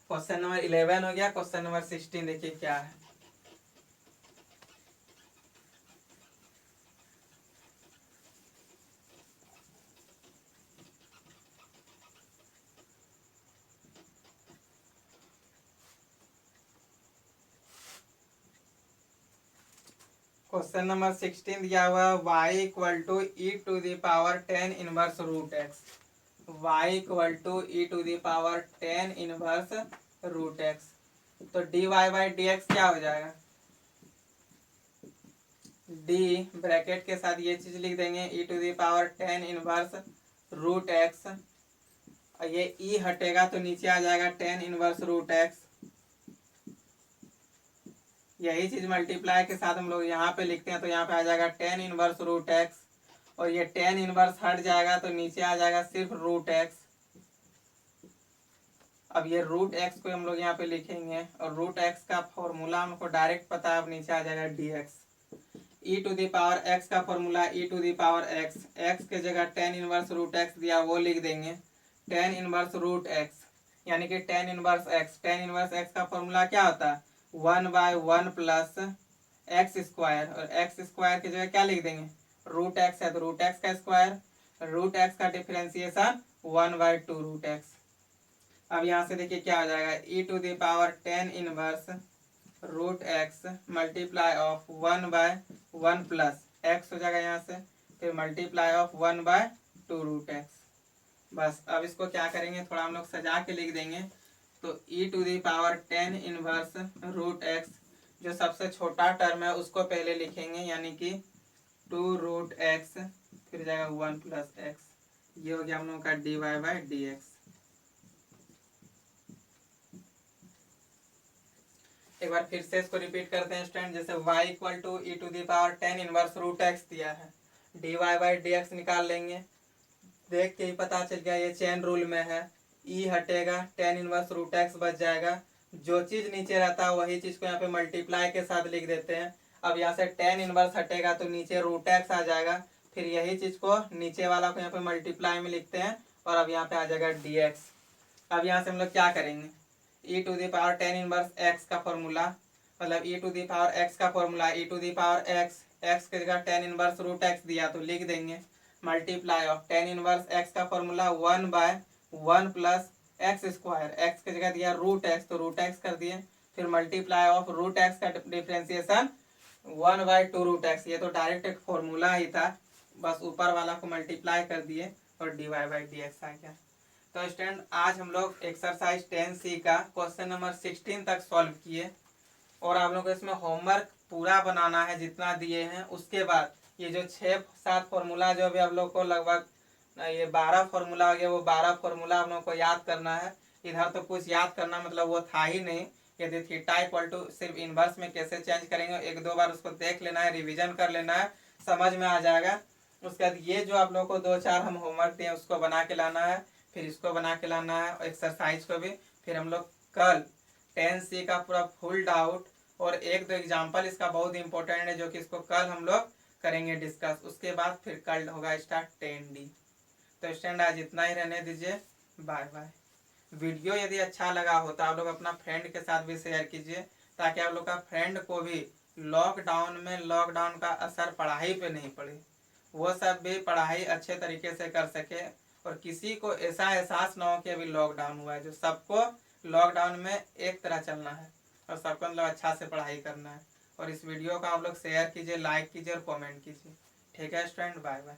क्वेश्चन नंबर 11 हो गया, क्वेश्चन नंबर 16 देखिए क्या है। क्वेश्चन नंबर 16 दिया हुआ है y equal to e to the power 10 inverse root x, y equal to e to the power 10 inverse root x. तो dy बाई डी एक्स क्या हो जाएगा, d ब्रैकेट के साथ ये चीज लिख देंगे e to the power 10 inverse root x, और ये e हटेगा तो नीचे आ जाएगा 10 इनवर्स रूट एक्स। यही चीज मल्टीप्लाई के साथ हम लोग यहाँ पे लिखते हैं, तो यहाँ पे आ जाएगा 10 इनवर्स रूट एक्स, और ये 10 इनवर्स हट जाएगा तो नीचे आ जाएगा सिर्फ रूट एक्स। अब ये रूट एक्स को हम लोग यहाँ पे लिखेंगे, और रूट एक्स का फॉर्मूला हमको डायरेक्ट पता है, अब नीचे आ जाएगा d x. E to the power x का formula e to the power x, x के जगह 10 इनवर्स रूट एक्स दिया वो लिख देंगे, 10 इनवर्स रूट एक्स, यानी कि 10 इनवर्स एक्स। 10 इनवर्स एक्स का फॉर्मूला क्या होता है, 1/1 प्लस एक्स स्क्वायर, और एक्स स्क्वायर की जगह क्या लिख देंगे, रूट एक्स है तो रूट एक्स का स्क्वायर, रूट एक्स का डिफरेंशिएशन 1/2 रूट एक्स। अब यहाँ से देखिए क्या हो जाएगा, e to the power 10 inverse root x multiply of 1/1 plus x हो जाएगा यहाँ से, फिर मल्टीप्लाई ऑफ 1/2 रूट एक्स। बस अब इसको क्या करेंगे, थोड़ा हम लोग सजा के लिख देंगे, तो e to the power 10 inverse root x, जो सबसे छोटा टर्म है उसको पहले लिखेंगे, यानी कि 2 रूट एक्स, फिर जाएगा 1 प्लस एक्स। ये हो गया हम लोगों का d y by d x. एक बार फिर से इसको रिपीट करते हैं स्टूडेंट, जैसे y equal to e to the power 10 inverse root x दिया है, d y by d x निकाल लेंगे, देख के ही पता चल गया ये चेन रूल में है, ई हटेगा 10 इनवर्स रूट एक्स बच जाएगा, जो चीज नीचे रहता है वही चीज को यहाँ पे मल्टीप्लाई के साथ लिख देते हैं। अब यहाँ से 10 इनवर्स हटेगा तो नीचे रूट एक्स आ जाएगा, फिर यही चीज को नीचे वाला को यहाँ पे मल्टीप्लाई में लिखते हैं, और अब यहाँ पे आ जाएगा डी एक्स। अब यहाँ से हम लोग क्या करेंगे, e to the power 10 inverse x का फॉर्मूला, मतलब e to the power x का formula e to the power x, x की जगह 10 इनवर्स रूट एक्स दिया तो लिख देंगे, मल्टीप्लाई ऑफ 10 इनवर्स एक्स का formula 1/1 plus x square, x की जगह दिया रूट एक्स तो रूट एक्स कर दिए, फिर मल्टीप्लाई ऑफ रूट एक्स का डिफरेंशिएशन 1/2 रूट एक्स। ये तो डायरेक्ट एक फॉर्मूला ही था, बस ऊपर वाला को मल्टीप्लाई कर दिए और d y by d x आ गया। तो स्टूडेंट आज हम लोग एक्सरसाइज 10C का क्वेश्चन नंबर 16 तक सॉल्व किए, और आप लोग को इसमें होमवर्क पूरा बनाना है जितना दिए हैं, उसके बाद ये जो 6-7 फॉर्मूला जो अभी आप लोग को लगभग ये 12 फॉर्मूला हो गया, वो 12 फॉर्मूला आप लोग को याद करना है। इधर तो कुछ याद करना मतलब वो था ही नहीं। यदि थीटा इक्वल टू सिर्फ इनवर्स में कैसे चेंज करेंगे, एक दो बार उसको देख लेना है, रिवीजन कर लेना है, समझ में आ जाएगा। उसके बाद ये जो आप लोग को 2-4 हम होमवर्क दिए उसको बना के लाना है, फिर इसको बना के लाना है एक्सरसाइज को भी। फिर हम लोग कल 10C का पूरा फुल डाउट और एक दो एग्जाम्पल इसका बहुत इंपॉर्टेंट है जो कि इसको कल हम लोग करेंगे डिस्कस। उसके बाद फिर कल होगा स्टार्ट 10D। तो स्टूडेंट आज इतना ही रहने दीजिए, बाय बाय। वीडियो यदि अच्छा लगा हो तो आप लोग अपना फ्रेंड के साथ भी शेयर कीजिए, ताकि आप लोग का फ्रेंड को भी लॉकडाउन का असर पढ़ाई पे नहीं पड़े, वो सब भी पढ़ाई अच्छे तरीके से कर सके, और किसी को ऐसा एहसास ना हो कि अभी लॉकडाउन हुआ है। जो सबको लॉकडाउन में एक तरह चलना है और सबको मतलब अच्छा से पढ़ाई करना है। और इस वीडियो को आप लोग शेयर कीजिए, लाइक कीजिए और कमेंट कीजिए। ठीक है स्टूडेंट, बाय बाय।